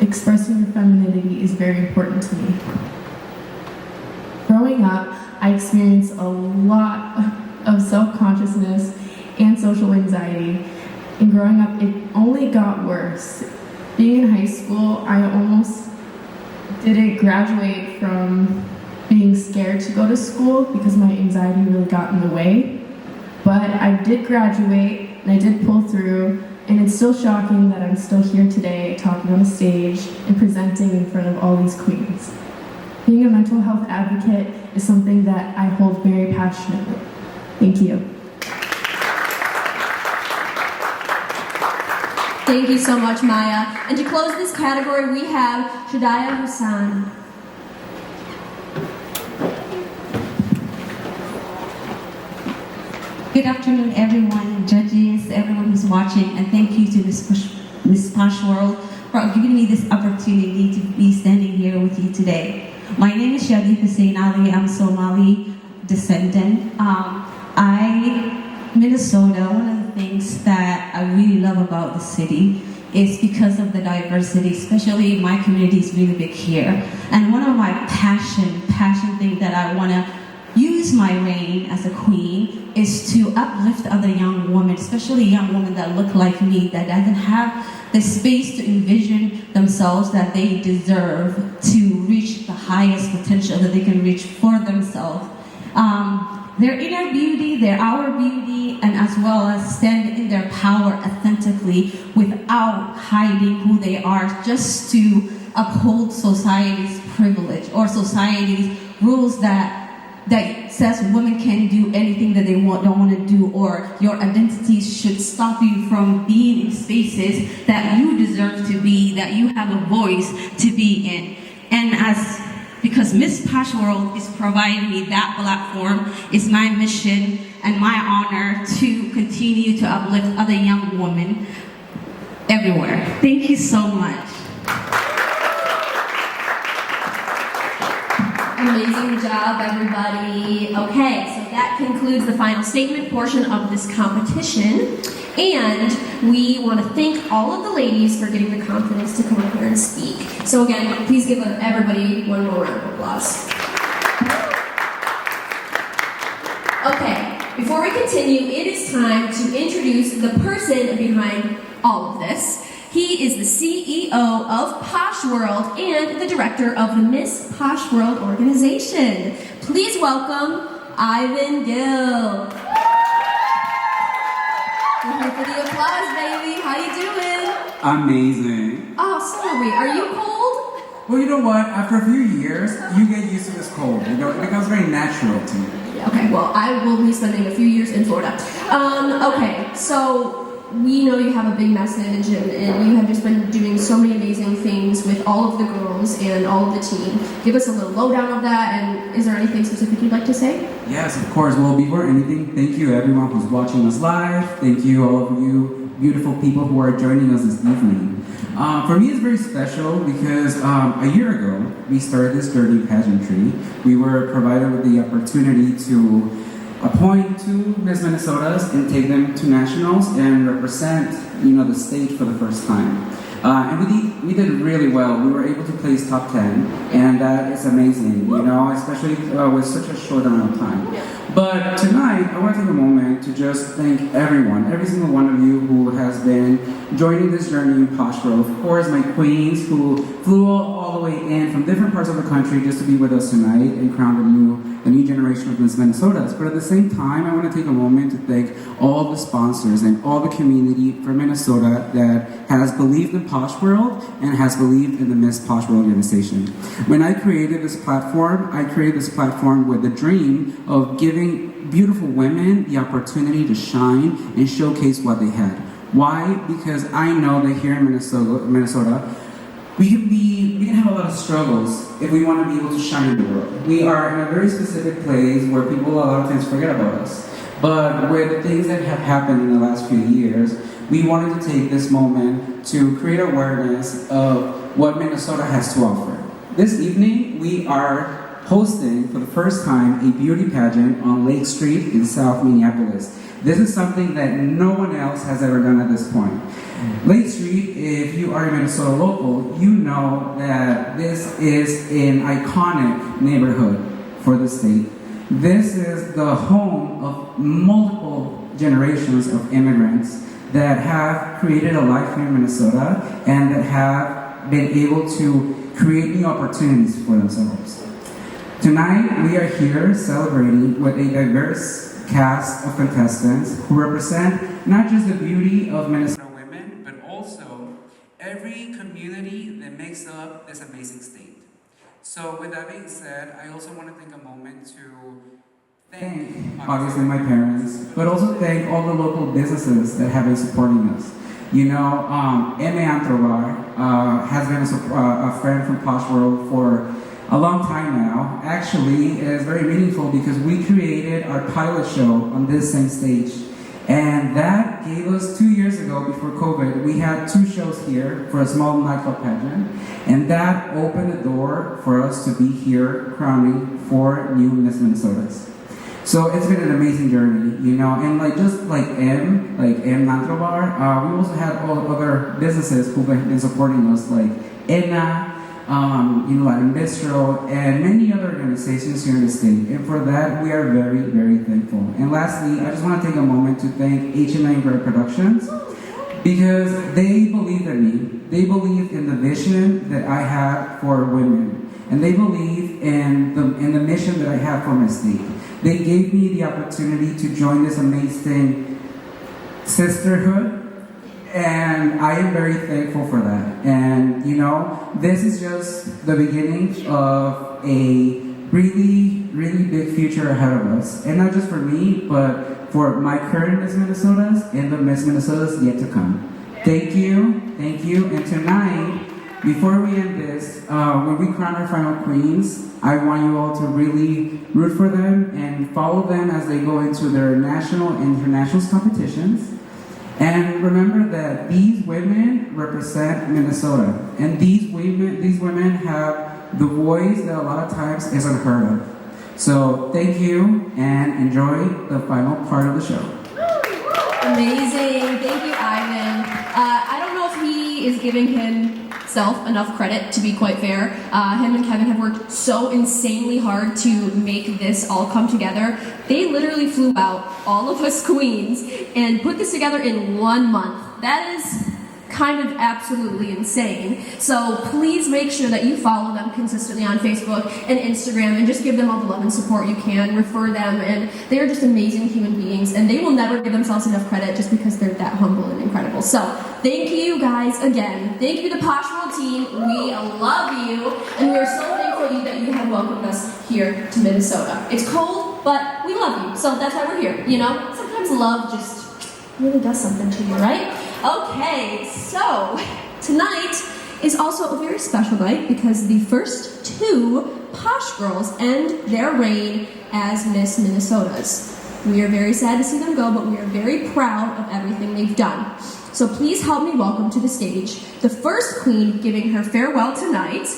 expressing your femininity is very important to me. Growing up, I experienced a lot of self-consciousness and social anxiety. And growing up, it only got worse. Being in high school, I almost didn't graduate from being scared to go to school because my anxiety really got in the way. But I did graduate and I did pull through. And it's still shocking that I'm still here today talking on a stage and presenting in front of all these queens. Being a mental health advocate is something that I hold very passionately. Thank you. Thank you so much, Maya. And to close this category, we have Shadaya Hassan. Good afternoon, everyone, judges, everyone who's watching, and thank you to Miss Posh World for giving me this opportunity to be standing here with you today. My name is Shadi Hussein Ali. I'm Somali descendant. Minnesota, one of the things that I really love about the city is because of the diversity, especially my community is really big here. And one of my passion thing that I want to use my reign as a queen is to uplift other young women, especially young women that look like me, that doesn't have the space to envision themselves that they deserve to reach the highest potential that they can reach for themselves. Their inner beauty, their outer beauty, and as well as stand in their power authentically without hiding who they are, just to uphold society's privilege or society's rules that says women can't do anything that they don't want to do, or your identity should stop you from being in spaces that you deserve to be, that you have a voice to be in. And because Miss Posh World is providing me that platform, it's my mission and my honor to continue to uplift other young women everywhere. Thank you so much. Amazing job, everybody. Okay, so that concludes the final statement portion of this competition. And we want to thank all of the ladies for getting the confidence to come up here and speak. So again, please give everybody one more round of applause. Okay, before we continue, it is time to introduce the person behind all of this. He is the CEO of Posh World and the director of the Miss Posh World organization. Please welcome Ivan Gill. We're here for the applause, baby. How you doing? Amazing. Oh, so are we. Are you cold? Well, you know what? After a few years, you get used to this cold. You know, it becomes very natural to you. Okay, well, I will be spending a few years in Florida. Okay, so we know you have a big message, and you have just been doing so many amazing things with all of the girls and all of the team. Give us a little lowdown of that, and is there anything specific you'd like to say? Yes, of course. Well, before anything, thank you everyone who's watching us live. Thank you all of you beautiful people who are joining us this evening. For me, it's very special because a year ago, we started this journey pageantry. We were provided with the opportunity to appoint 2 Miss Minnesotas and take them to nationals and represent, the stage for the first time. And we did really well. We were able to place top 10, and that is amazing, especially with such a short amount of time. But tonight, I want to take a moment to just thank everyone, every single one of you who has been joining this journey in Posh World. Of course, my queens who flew all the way in from different parts of the country just to be with us tonight and crown the new generation of Miss Minnesotas. But at the same time, I want to take a moment to thank all the sponsors and all the community from Minnesota that has believed in Posh World and has believed in the Miss Posh World organization. When I created this platform, with the dream of giving beautiful women the opportunity to shine and showcase what they had. Why? Because I know that here in Minnesota, we can have a lot of struggles if we want to be able to shine in the world. We are in a very specific place where people a lot of times forget about us. But with things that have happened in the last few years, we wanted to take this moment to create awareness of what Minnesota has to offer. This evening, we are hosting for the first time a beauty pageant on Lake Street in South Minneapolis. This is something that no one else has ever done at this point. Lake Street, if you are a Minnesota local, you know that this is an iconic neighborhood for the state. This is the home of multiple generations of immigrants that have created a life here in Minnesota and that have been able to create new opportunities for themselves. Tonight, we are here celebrating with a diverse cast of contestants who represent not just the beauty of Minnesota women, but also every community that makes up this amazing state. So with that being said, I also want to take a moment to thank, obviously, my parents, but also thank all the local businesses that have been supporting us. M.A. Antrovar has been a friend from Posh World for a long time now. Actually, it's very meaningful because we created our pilot show on this same stage. And that gave us 2 years ago, before COVID, we had 2 shows here for a small nightclub pageant. And that opened the door for us to be here crowning 4 new Miss Minnesotas. So it's been an amazing journey, and just like M Nantrovar, we also had all other businesses who've been supporting us, like ENA, Latin Bistro, and many other organizations here in the state. And for that, we are very, very thankful. And lastly, I just want to take a moment to thank H&M Grad Productions because they believed in me. They believed in the vision that I have for women. And they believe in the mission that I have for my state. They gave me the opportunity to join this amazing sisterhood. And I am very thankful for that. And, this is just the beginning of a really, really big future ahead of us. And not just for me, but for my current Miss Minnesotas and the Miss Minnesotas yet to come. Thank you. And tonight, before we end this, when we crown our final queens, I want you all to really root for them and follow them as they go into their national and international competitions. And remember that these women represent Minnesota. And these women have the voice that a lot of times is unheard of. So thank you and enjoy the final part of the show. Amazing. Thank you, Ivan. I don't know if he is giving himself enough credit, to be quite fair. Him and Kevin have worked so insanely hard to make this all come together. They literally flew out, all of us queens, and put this together in 1 month. That is kind of absolutely insane. So please make sure that you follow them consistently on Facebook and Instagram and just give them all the love and support you can. Refer them, and they are just amazing human beings, and they will never give themselves enough credit just because they're that humble and incredible. So thank you guys again. Thank you to the Posh World team. We love you, and we are so thankful that you have welcomed us here to Minnesota. It's cold, but we love you, so that's why we're here, you know? Sometimes love just really does something to you, right? Okay, so tonight is also a very special night because the first two Posh girls end their reign as Miss Minnesotas. We are very sad to see them go, but we are very proud of everything they've done. So please help me welcome to the stage the first queen giving her farewell tonight,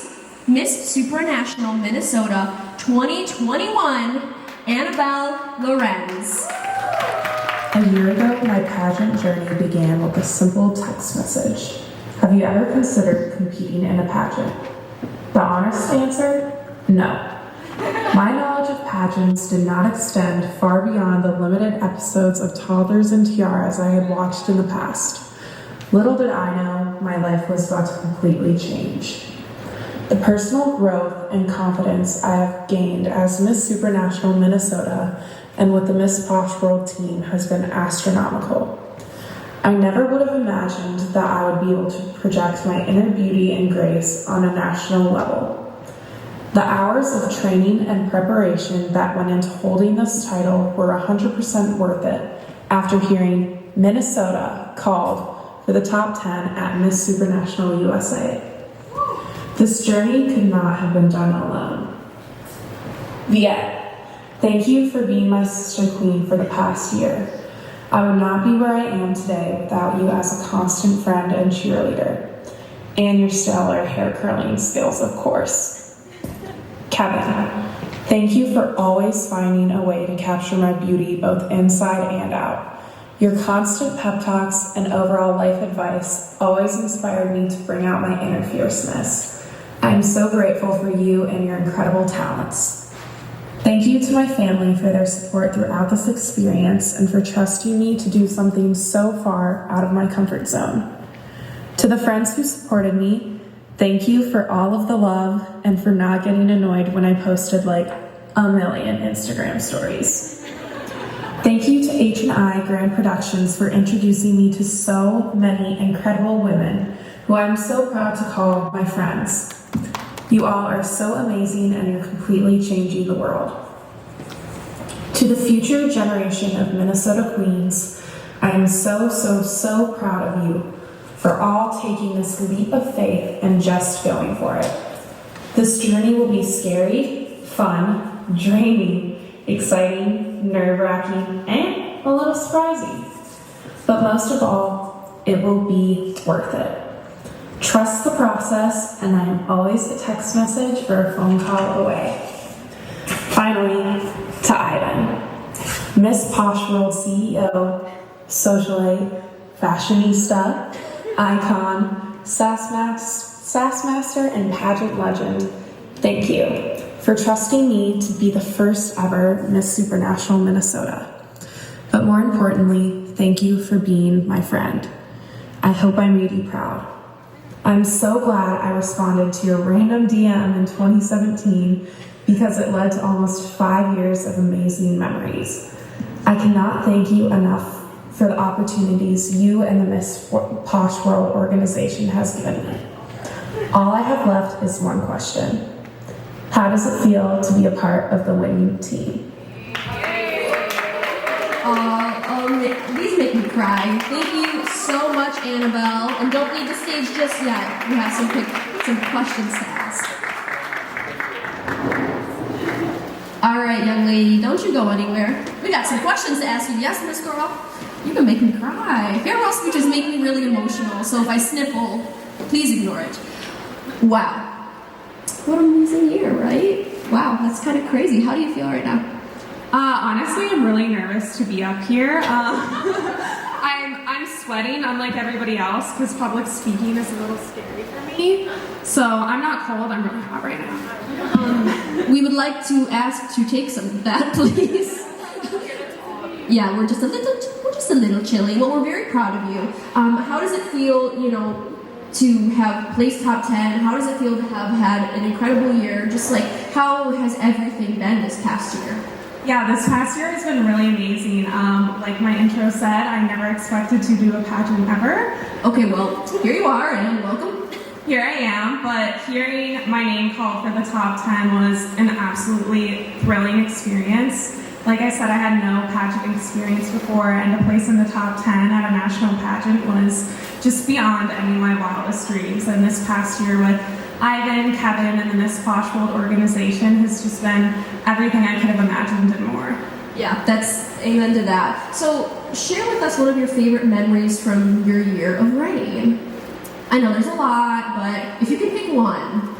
Miss Supranational Minnesota 2021, Annabelle Lorenz. A year ago, my pageant journey began with a simple text message. Have you ever considered competing in a pageant? The honest answer, no. My knowledge of pageants did not extend far beyond the limited episodes of Toddlers and Tiaras I had watched in the past. Little did I know, my life was about to completely change. The personal growth and confidence I have gained as Miss Supranational Minnesota and with the Miss Posh World team has been astronomical. I never would have imagined that I would be able to project my inner beauty and grace on a national level. The hours of training and preparation that went into holding this title were 100% worth it after hearing Minnesota called for the top 10 at Miss Supranational USA. This journey could not have been done alone. Viet, thank you for being my sister queen for the past year. I would not be where I am today without you as a constant friend and cheerleader. And your stellar hair curling skills, of course. Kevin, thank you for always finding a way to capture my beauty both inside and out. Your constant pep talks and overall life advice always inspired me to bring out my inner fierceness. I am so grateful for you and your incredible talents. Thank you to my family for their support throughout this experience and for trusting me to do something so far out of my comfort zone. To the friends who supported me, thank you for all of the love and for not getting annoyed when I posted like a million Instagram stories. Thank you to H&I Grand Productions for introducing me to so many incredible women who I'm so proud to call my friends. You all are so amazing and you're completely changing the world. To the future generation of Minnesota queens, I am so proud of you for all taking this leap of faith and just going for it. This journey will be scary, fun, draining, exciting, nerve-wracking, and a little surprising. But most of all, it will be worth it. Trust the process, and I am always a text message or a phone call away. Finally, to Ivan, Miss Posh World CEO, socialite, fashionista, icon, sassmaster, and pageant legend, thank you for trusting me to be the first ever Miss Supranational Minnesota. But more importantly, thank you for being my friend. I hope I made you proud. I'm so glad I responded to your random DM in 2017 because it led to almost 5 years of amazing memories. I cannot thank you enough for the opportunities you and the Miss Posh World organization has given me. All I have left is one question. How does it feel to be a part of the winning team? These make me cry. Thank you so much, Annabelle. And don't leave the stage just yet. We have some questions to ask. All right, young lady, don't you go anywhere. We got some questions to ask you. Yes, Miss Girl? You can make me cry. Farewell speeches make me really emotional, so if I sniffle, please ignore it. Wow. What an amazing year, right? Wow, that's kind of crazy. How do you feel right now? Honestly, I'm really nervous to be up here. I'm sweating unlike everybody else because public speaking is a little scary for me. So I'm not cold, I'm really hot right now. We would like to ask to take some of that, please. Yeah, we're just a little chilly. Well, we're very proud of you. How does it feel, to have placed top 10? How does it feel to have had an incredible year? Just like, how has everything been this past year? Yeah, this past year has been really amazing. Like my intro said, I never expected to do a pageant ever. Okay, well, here you are, and welcome. Here I am, but hearing my name called for the top 10 was an absolutely thrilling experience. Like I said, I had no pageant experience before, and to place in the top 10 at a national pageant was just beyond any of my wildest dreams. And this past year with Ivan, Kevin, and the Miss Posh World organization has just been everything I could have imagined and more. Yeah, that's amen to that. So share with us one of your favorite memories from your year of writing. I know there's a lot, but if you can pick one.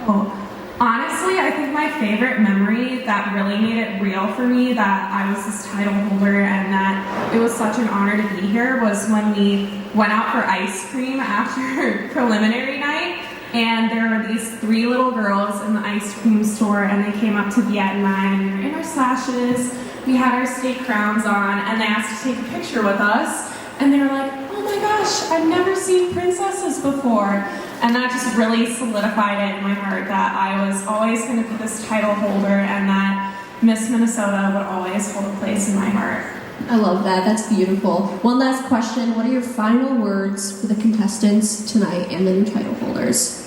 Oh, honestly, I think my favorite memory that really made it real for me that I was this title holder and that it was such an honor to be here was when we went out for ice cream after preliminary night, and there were these 3 little girls in the ice cream store, and they came up to Viet and I, and we were in our sashes, we had our state crowns on, and they asked to take a picture with us, and they were like, oh my gosh, I've never seen princesses before. And that just really solidified it in my heart that I was always going to be this title holder and that Miss Minnesota would always hold a place in my heart. I love that. That's beautiful. One last question. What are your final words for the contestants tonight and the new title holders?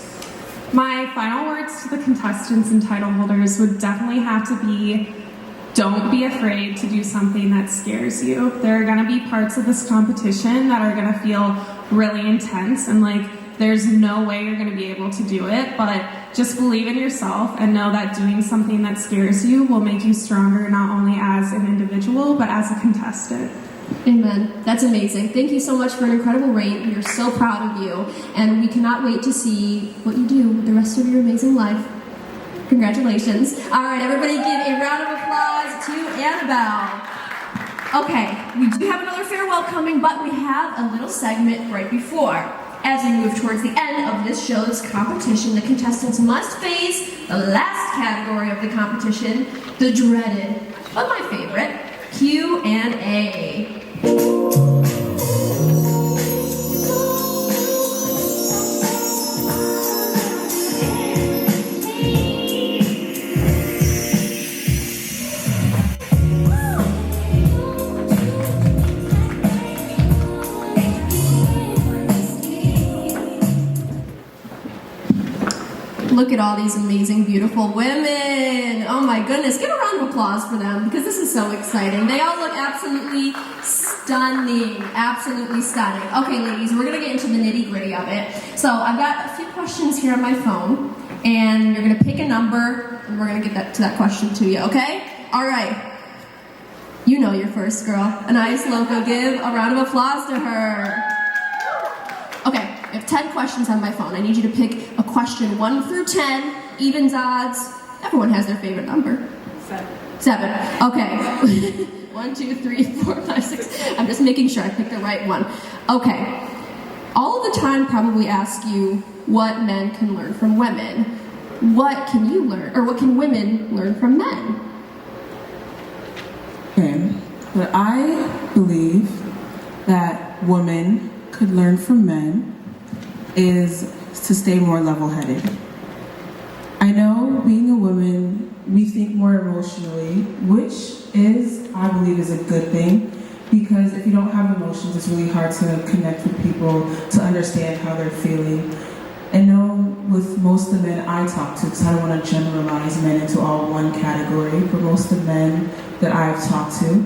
My final words to the contestants and title holders would definitely have to be, don't be afraid to do something that scares you. There are going to be parts of this competition that are going to feel really intense and like there's no way you're going to be able to do it, but just believe in yourself and know that doing something that scares you will make you stronger not only as an individual, but as a contestant. Amen. That's amazing. Thank you so much for an incredible reign. We are so proud of you, and we cannot wait to see what you do with the rest of your amazing life. Congratulations. All right, everybody give a round of applause to Annabelle. Okay, we do have another farewell coming, but we have a little segment right before. As we move towards the end of this show's competition, the contestants must face the last category of the competition, the dreaded, but my favorite, Q&A. Look at all these amazing, beautiful women. Oh my goodness, give a round of applause for them because this is so exciting. They all look absolutely stunning, absolutely stunning. Okay, ladies, we're gonna get into the nitty gritty of it. So I've got a few questions here on my phone, and you're gonna pick a number, and we're gonna get to that question to you, okay? All right. You know your first girl. Anais Loco, give a round of applause to her. Okay, I have 10 questions on my phone. I need you to pick a question 1 through 10, evens, odds. Everyone has their favorite number. 7. Okay. 1, 2, 3, 4, 5, 6. I'm just making sure I picked the right one. Okay. All of the time probably ask you what men can learn from women. What can you learn, or what can women learn from men? Okay. But I believe that women could learn from men is to stay more level-headed. I know being a woman, we think more emotionally, which I believe is a good thing, because if you don't have emotions, it's really hard to connect with people, to understand how they're feeling. I know with most of the men I talk to, because I don't want to generalize men into all one category, but most of the men that I've talked to,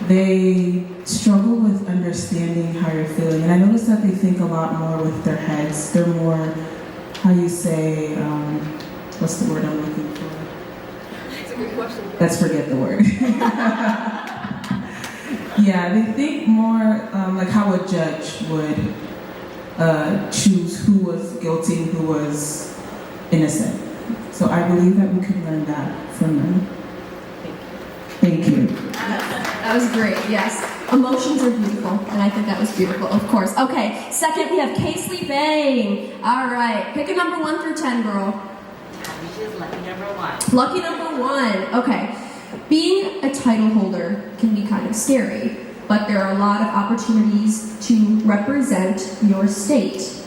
they struggle with understanding how you're feeling. And I notice that they think a lot more with their heads. They're more, how you say, what's the word I'm looking for? That's a good question. Let's forget the word. Yeah, they think more like how a judge would choose who was guilty and who was innocent. So I believe that we can learn that from them. Thank you. That was great, yes. Emotions are beautiful, and I think that was beautiful, of course. Okay, second we have Kaysley Bang. All right, pick a number 1 through 10, girl. She's lucky number 1. Lucky number 1, okay. Being a title holder can be kind of scary, but there are a lot of opportunities to represent your state.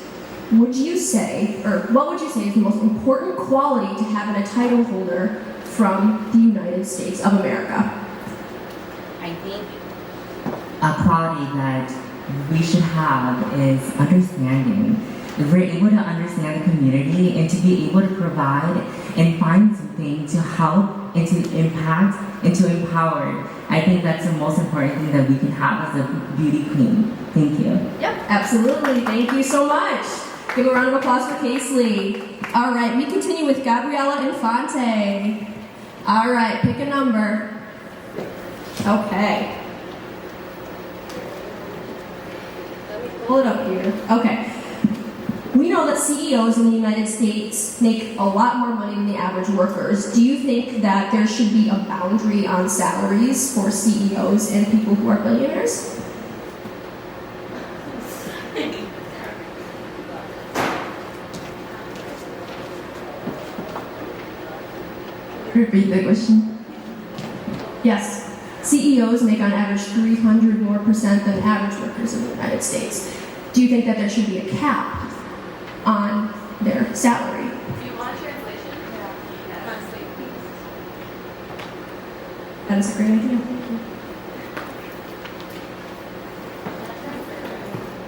Would you say, or what would you say is the most important quality to having a title holder from the United States of America? I think a quality that we should have is understanding. If we're able to understand the community and to be able to provide and find something to help and to impact and to empower, I think that's the most important thing that we can have as a beauty queen. Thank you. Yep, absolutely. Thank you so much. Give a round of applause for Casely. All right, we continue with Gabriela Infante. All right, pick a number. Okay. Let me pull it up here. Okay. We know that CEOs in the United States make a lot more money than the average workers. Do you think that there should be a boundary on salaries for CEOs and people who are billionaires? Repeat the question. Yes. CEOs make on average 300% more than average workers in the United States. Do you think that there should be a cap on their salary? Do you want translation? Yeah. Translate, please. That is a great idea. Thank you.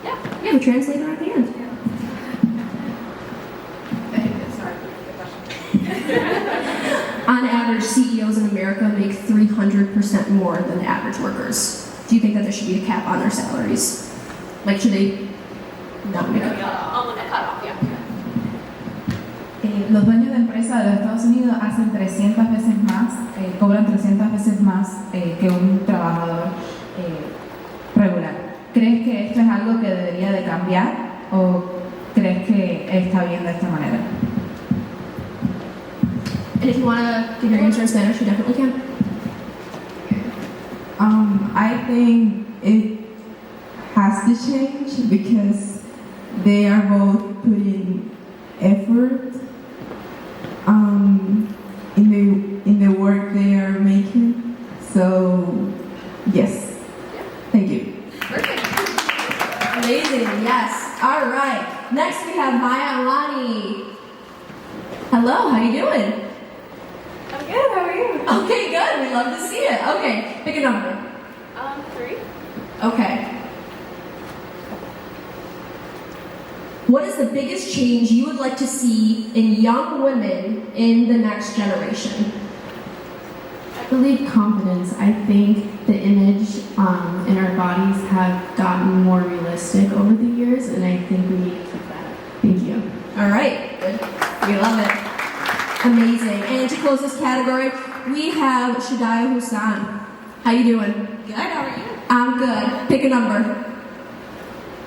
Yeah, we have a translator at the end. On average, CEOs in America make 300% more than the average workers. Do you think that there should be a cap on their salaries? Like, should they not make a cutoff? Yeah. Los dueños de empresas de los Estados Unidos hacen 300 veces más, cobran 300 veces más que un trabajador regular. ¿Crees que esto es algo que debería de cambiar o crees que está bien de esta manera? And if you want to give your answer in Spanish, you definitely can. I think it has to change because they are both putting effort in the work they are making. So yes, thank you. Perfect. Amazing. Yes. All right. Next we have Maya Alani. Hello. How you doing? I'm good, how are you? Okay, good. We love to see it. Okay, pick a number. 3. Okay. What is the biggest change you would like to see in young women in the next generation? I believe confidence. I think the image in our bodies have gotten more realistic over the years, and I think we need to keep that up. Thank you. All right. Good. We love it. Amazing. And to close this category, we have Shadaya Hussan. How you doing? Good, how are you? I'm good. Pick a number.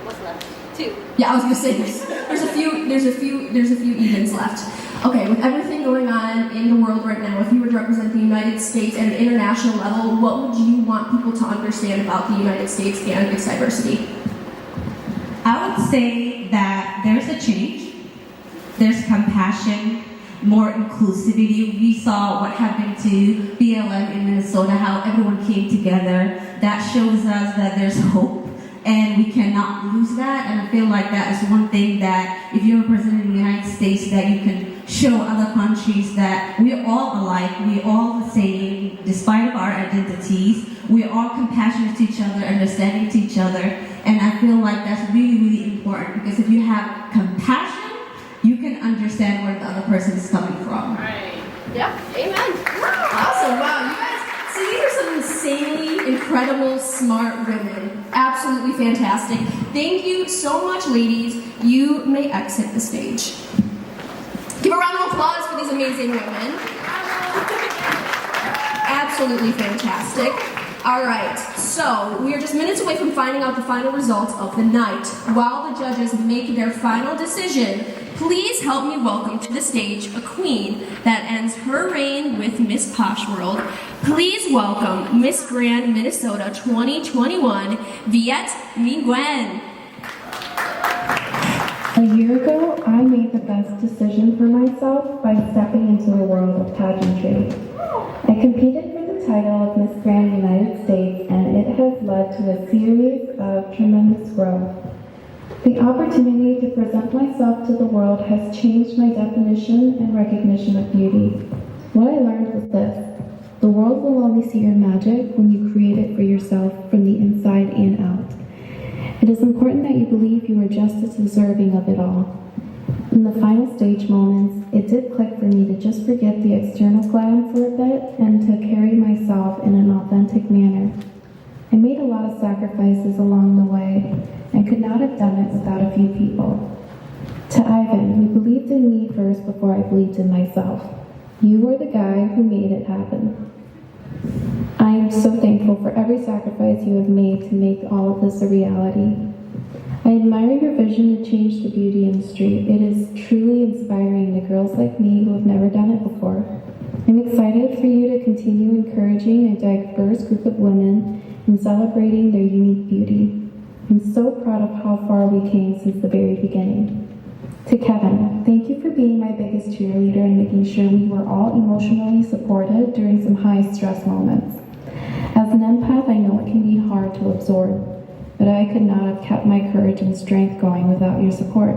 What's left? 2. Yeah, I was gonna say there's a few evens left. Okay, with everything going on in the world right now, if you were to represent the United States at an international level, what would you want people to understand about the United States and its diversity? I would say that there's a change, there's compassion, more inclusivity. We saw what happened to BLM in Minnesota, how everyone came together. That shows us that there's hope, and we cannot lose that. And I feel like that is one thing that if you're representing the United States, that you can show other countries that we're all alike, we're all the same, despite of our identities. We're all compassionate to each other, understanding to each other. And I feel like that's really, really important, because if you have compassion, you can understand where the other person is coming from. Right. Yeah, amen. Awesome, wow, you guys, see, these are some insanely incredible, smart women. Absolutely fantastic. Thank you so much, ladies. You may exit the stage. Give a round of applause for these amazing women. Absolutely fantastic. All right, so we are just minutes away from finding out the final results of the night. While the judges make their final decision, please help me welcome to the stage a queen that ends her reign with Miss Posh World. Please welcome Miss Grand Minnesota 2021, Viet Nguyen. A year ago, I made the best decision for myself by stepping into the world of pageantry. I competed for the the title of Miss Grand United States, and it has led to a series of tremendous growth. The opportunity to present myself to the world has changed my definition and recognition of beauty. What I learned was this: the world will only see your magic when you create it for yourself from the inside and out. It is important that you believe you are just as deserving of it all. In the final stage moments, it did click for me to just forget the external glam for a bit and to carry myself in an authentic manner. I made a lot of sacrifices along the way and could not have done it without a few people. To Ivan, who believed in me first before I believed in myself. You were the guy who made it happen. I am so thankful for every sacrifice you have made to make all of this a reality. I admire your vision to change the beauty industry. It is truly inspiring to girls like me who have never done it before. I'm excited for you to continue encouraging a diverse group of women and celebrating their unique beauty. I'm so proud of how far we came since the very beginning. To Kevin, thank you for being my biggest cheerleader and making sure we were all emotionally supported during some high-stress moments. As an empath, I know it can be hard to absorb, but I could not have kept my courage and strength going without your support.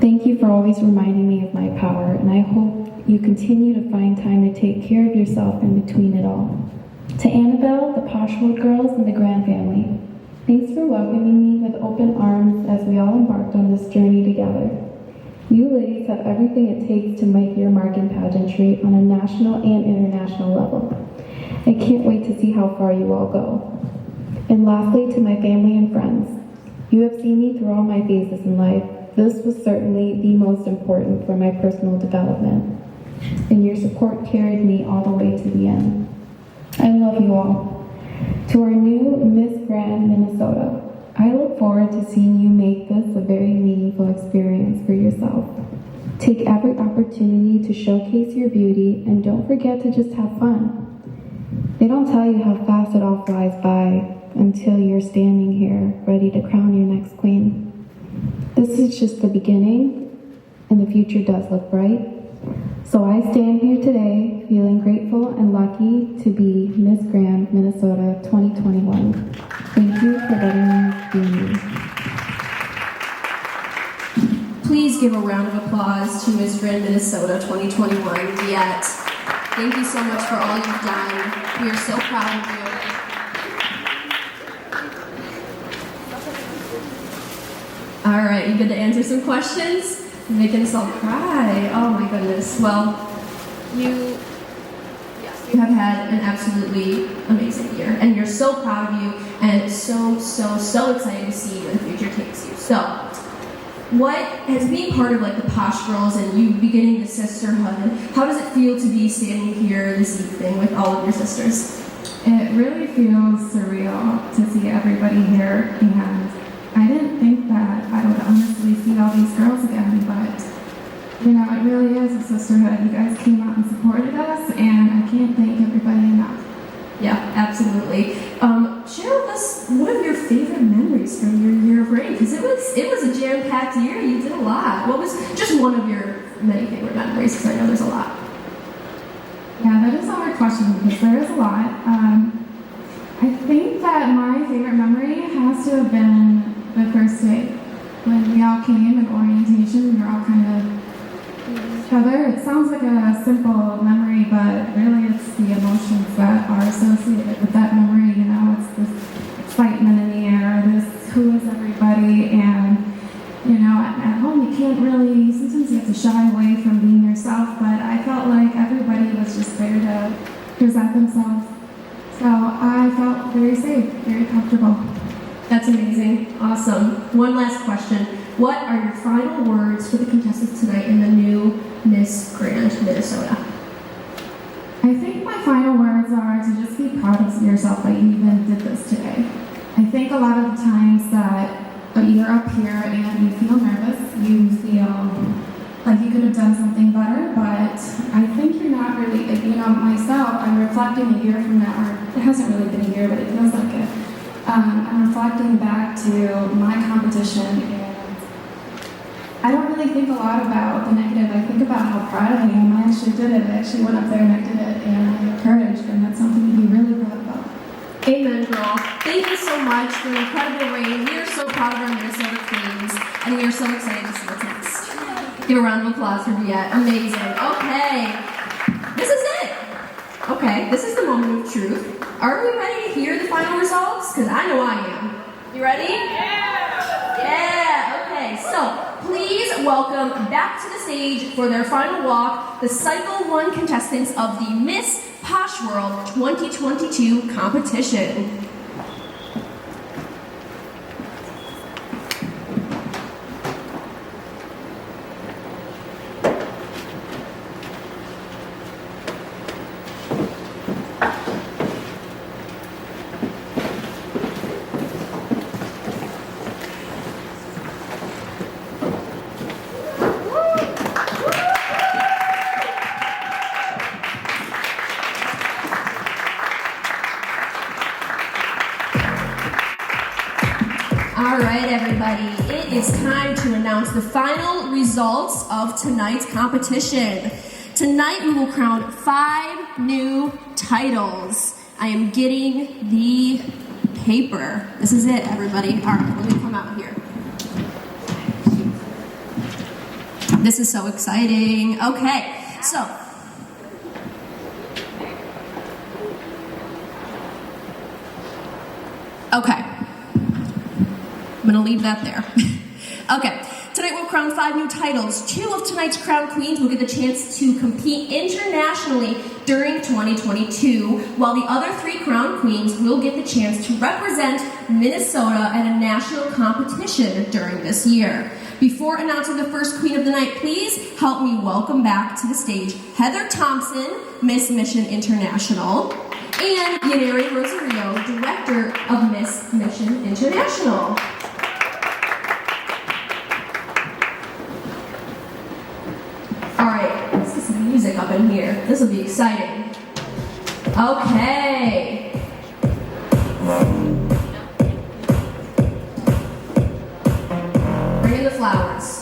Thank you for always reminding me of my power, and I hope you continue to find time to take care of yourself in between it all. To Annabelle, the Posh girls, and the Grand family, thanks for welcoming me with open arms as we all embarked on this journey together. You ladies have everything it takes to make your mark in pageantry on a national and international level. I can't wait to see how far you all go. And lastly, to my family and friends, you have seen me through all my phases in life. This was certainly the most important for my personal development, and your support carried me all the way to the end. I love you all. To our new Miss Grand Minnesota, I look forward to seeing you make this a very meaningful experience for yourself. Take every opportunity to showcase your beauty, and don't forget to just have fun. They don't tell you how fast it all flies by until you're standing here ready to crown your next queen. This is just the beginning, and the future does look bright. So I stand here today feeling grateful and lucky to be Miss Grand Minnesota 2021. Thank you for letting me be me. Please give a round of applause to Miss Grand Minnesota 2021, Diet. Thank you so much for all you've done. We are so proud of you. All right, you good to answer some questions? You're making us all cry. Oh my goodness. Well, you have had an absolutely amazing year, and you're so proud of you, and so excited to see where the future takes you. So, what has being part of like the Posh Girls and you beginning the sisterhood, how does it feel to be standing here this evening with all of your sisters? It really feels surreal to see everybody here, and I didn't think that I would honestly see all these girls again, but you know, it really is a sisterhood. You guys came out and supported us, and I can't thank everybody enough. Yeah, absolutely. Share with us one of your favorite memories from your year of reign, because it was a jam-packed year. You did a lot. What was just one of your many favorite memories? Because I know there's a lot. Yeah, that is a hard question because there is a lot. I think that my favorite memory has to have been the first day when we all came in orientation. We were all kind of each other. It sounds like a simple memory, but really it's the emotions that are associated with that memory. You know, it's this excitement in the air, this who is everybody, and you know, at home you can't really, sometimes you have to shy away from being yourself, but I felt like everybody was just there to present themselves. So I felt very safe, very comfortable. That's amazing. Awesome. One last question. What are your final words for the contestants tonight in the new Miss Grand Minnesota? I think my final words are to just be proud of yourself that you even did this today. I think a lot of the times that you're up here and you feel nervous, you feel like you could have done something better, but I think you're not really, you know, myself, I'm reflecting a year from now, or it hasn't really been a year, but it feels like it. I'm reflecting back to my competition, and I don't really think a lot about the negative. I think about how proud I am. I actually did it. I actually went up there and I did it, and courage, then that's something to be really proud about. Amen, girl. Thank you so much for the incredible reign. We are so proud of our Minnesota Queens, and we are so excited to see what's next. Give a round of applause for Viet. Amazing. Okay. This is it. Okay, this is the moment of truth. Are we ready to hear the final results? Because I know I am. You ready? Yeah! Okay, so please welcome back to the stage for their final walk the Cycle 1 contestants of the Miss Posh World 2022 competition. All right, everybody, it is time to announce the final results of tonight's competition. Tonight, we will crown 5 new titles. I am getting the paper. This is it, everybody. All right, let me come out here. This is so exciting. Okay, so. Okay. I'm gonna leave that there. Okay, tonight we'll crown 5 new titles. 2 of tonight's crown queens will get the chance to compete internationally during 2022, while the other 3 crown queens will get the chance to represent Minnesota at a national competition during this year. Before announcing the first queen of the night, please help me welcome back to the stage Heather Thompson, Miss Mission International, and Yaneri Rosario, Director of Miss Mission International. Alright, let's get some music up in here. This will be exciting. Okay. Bring in the flowers.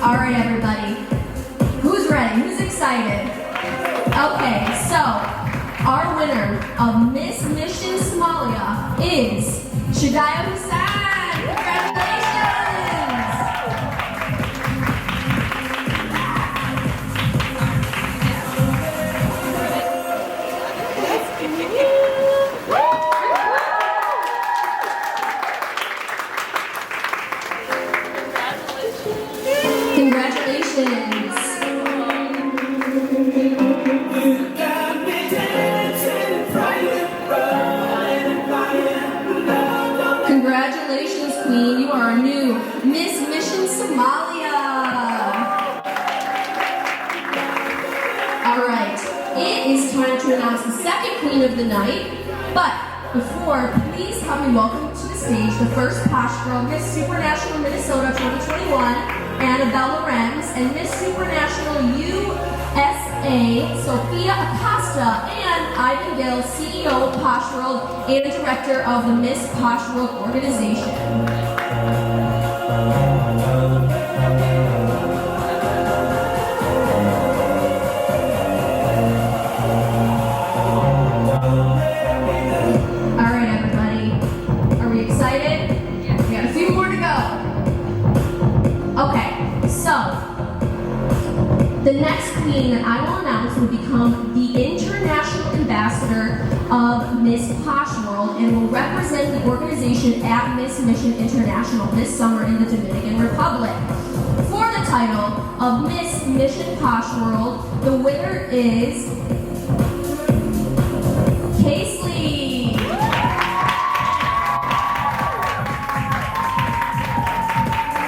Alright, everybody. Who's ready? Who's excited? Okay, so our winner of Miss Mission Somalia is Shadaya Hussain. Congratulations! Congratulations! Congratulations, Queen. You are our new Miss Mission Somalia. All right, it is time to announce the second Queen of the night. But before, please help me welcome to the stage the first Posh Girl, Miss Supranational Minnesota 2021, Annabelle Lorenz, and Miss Supranational USA, Sophia Acosta, and Ivan Gill, CEO of Posh World and Director of the Miss Posh World organization. All right, everybody. Are we excited? Yeah. We got a few more to go. Okay, so the next queen that I will announce will become the international ambassador of Miss Posh World and will represent the organization at Miss Mission International this summer in the Dominican Republic. For the title of Miss Mission Posh World, the winner is Casely.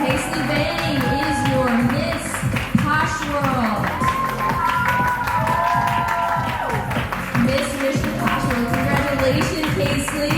Casely Bang is your Miss Posh World. Miss Mission Posh World. Congratulations, Casely.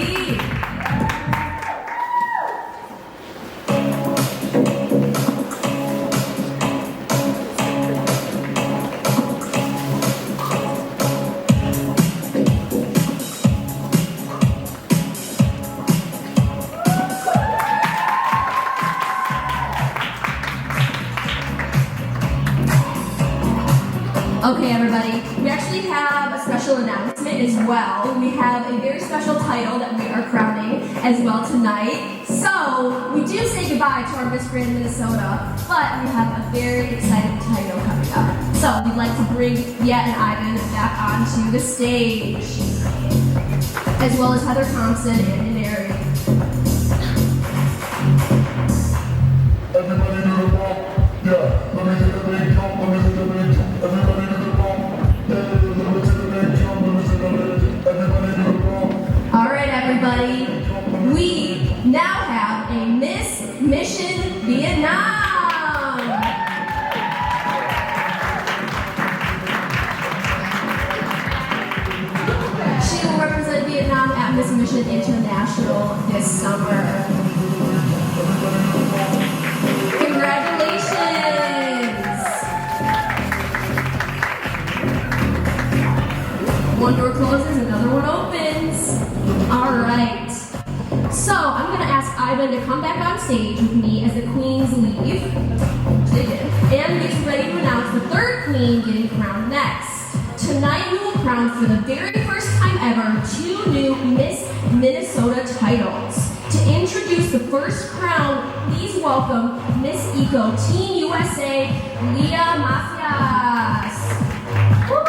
everybody. We actually have a special announcement as well. We have a very special title that we are crowning as well tonight. So, we do say goodbye to our Miss Grand Minnesota, but we have a very exciting title coming up. So, we'd like to bring Viet and Ivan back onto the stage, as well as Heather Thompson and Mary. Everybody do the bump, yeah. Let me hit the big jump, let me hit the big jump. Everybody do the bump, yeah. Let me hit the big jump, let me hit the big jump. Everybody do the bump. All right, everybody. We now have a Miss Mission Vietnam. She will represent Vietnam at Miss Mission International this summer. Congratulations! One door closes, another one opens. All right. So I'm going to ask Ivan to come back on stage with me as the queens leave. And get ready to announce the third queen getting crowned next. Tonight we will crown for the very first time ever 2 new Miss Minnesota titles. To introduce the first crown, please welcome Miss Eco Team USA, Leah Macias. Woo!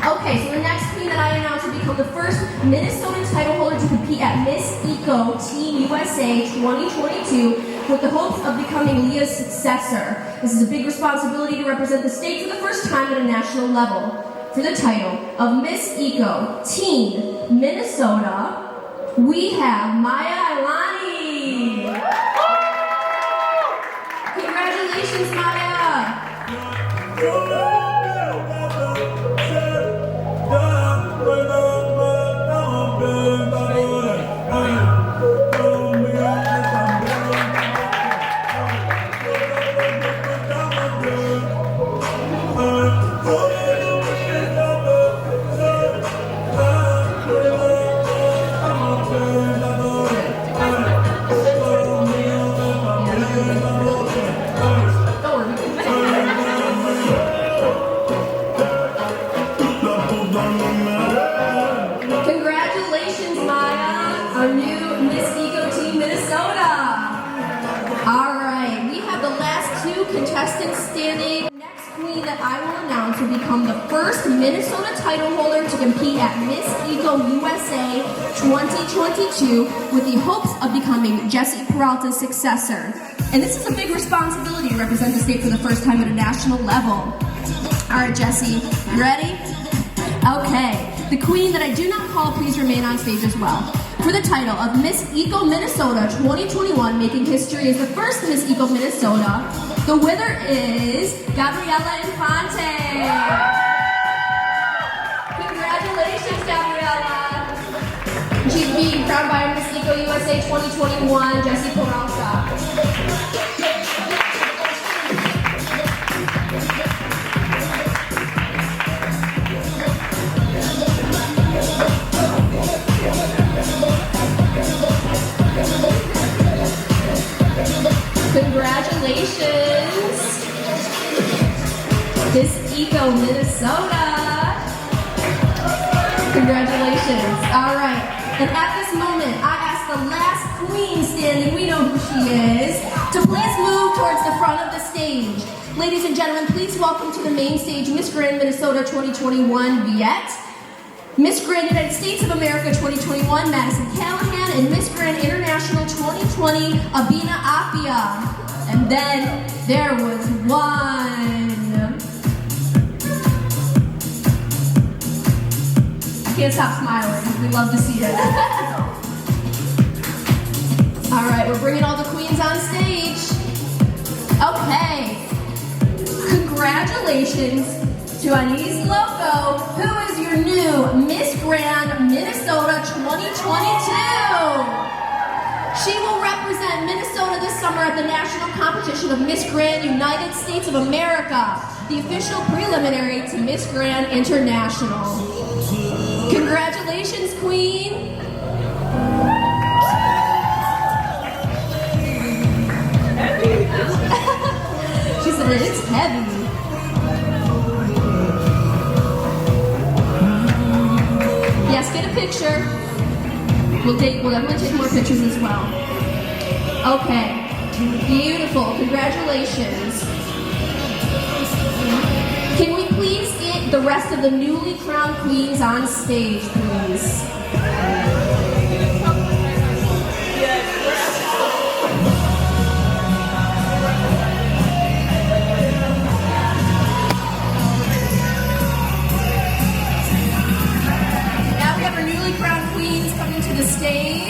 Okay, so the next queen that I announced will become the first Minnesota title holder to compete at Miss Eco Team USA 2022 with the hopes of becoming Leah's successor. This is a big responsibility to represent the state for the first time at a national level. For the title of Miss Eco Team Minnesota, we have Maya Ilani. Congratulations, Maya. Congratulations, Maya, our new Miss Eco Team Minnesota. All right, we have the last 2 contestants standing. The next queen that I will announce will become the first Minnesota title holder to compete at Miss Eco USA 2022 with the hopes of becoming Jessie Peralta's successor. And this is a big responsibility to represent the state for the first time at a national level. All right, Jessie, you ready? Okay. The queen that I do not call, please remain on stage as well. For the title of Miss Eco Minnesota 2021, making history as the first Miss Eco Minnesota, the winner is Gabriela Infante. Congratulations, Gabriela. She's being crowned by Miss Eco USA 2021, Jessie Peralta. Congratulations, Miss Eco Minnesota. Congratulations. All right. And at this moment, I ask the last queen standing, we know who she is, to please move towards the front of the stage. Ladies and gentlemen, please welcome to the main stage Miss Grand Minnesota 2021, Viet. Miss Grand United States of America 2021, Madison Callahan, and Miss Grand International 2020, Abina Apia. And then there was one. I can't stop smiling. We love to see it. All right, we're bringing all the queens on stage. Okay. Congratulations to Anise Loco, who is your new Miss Grand Minnesota 2022. She will represent Minnesota this summer at the national competition of Miss Grand United States of America, the official preliminary to Miss Grand International. Congratulations, Queen. She said it's heavy. Yes, get a picture. We'll definitely take more pictures as well. Okay. Beautiful. Congratulations. Can we please get the rest of the newly crowned queens on stage, please? Now we have our newly crowned queens coming to the stage.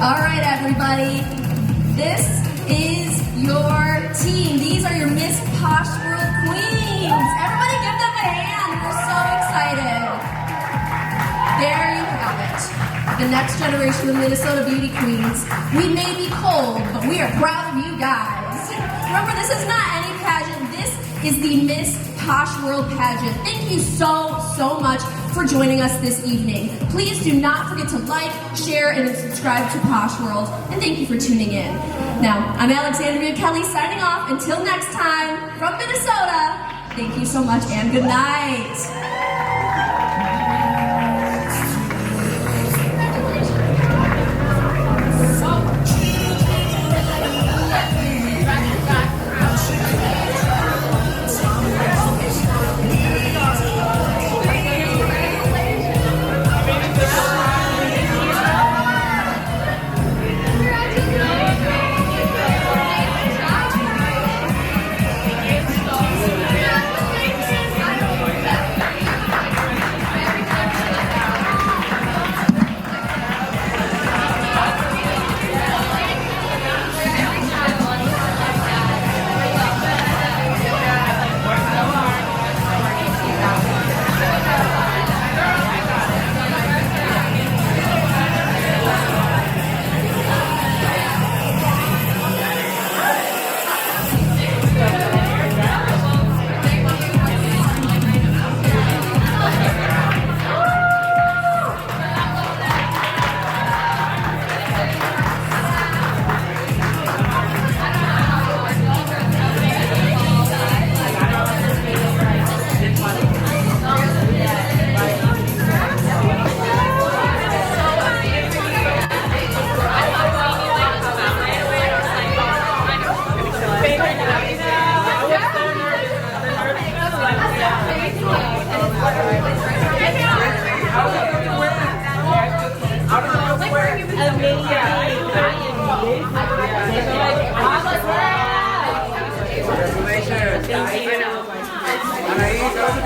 All right, everybody. This is your team. These are your Miss Posh World Queens. Everybody give them a hand. We're so excited. There you have it. The next generation of Minnesota beauty queens. We may be cold, but we are proud of you guys. Remember, this is not any pageant. This is the Miss Posh World Pageant. Thank you so much for joining us this evening. Please do not forget to like, share, and subscribe to Posh World, and thank you for tuning in. Now, I'm Alexandria Kelly signing off. Until next time, from Minnesota, thank you so much and good night.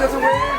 Congratulations.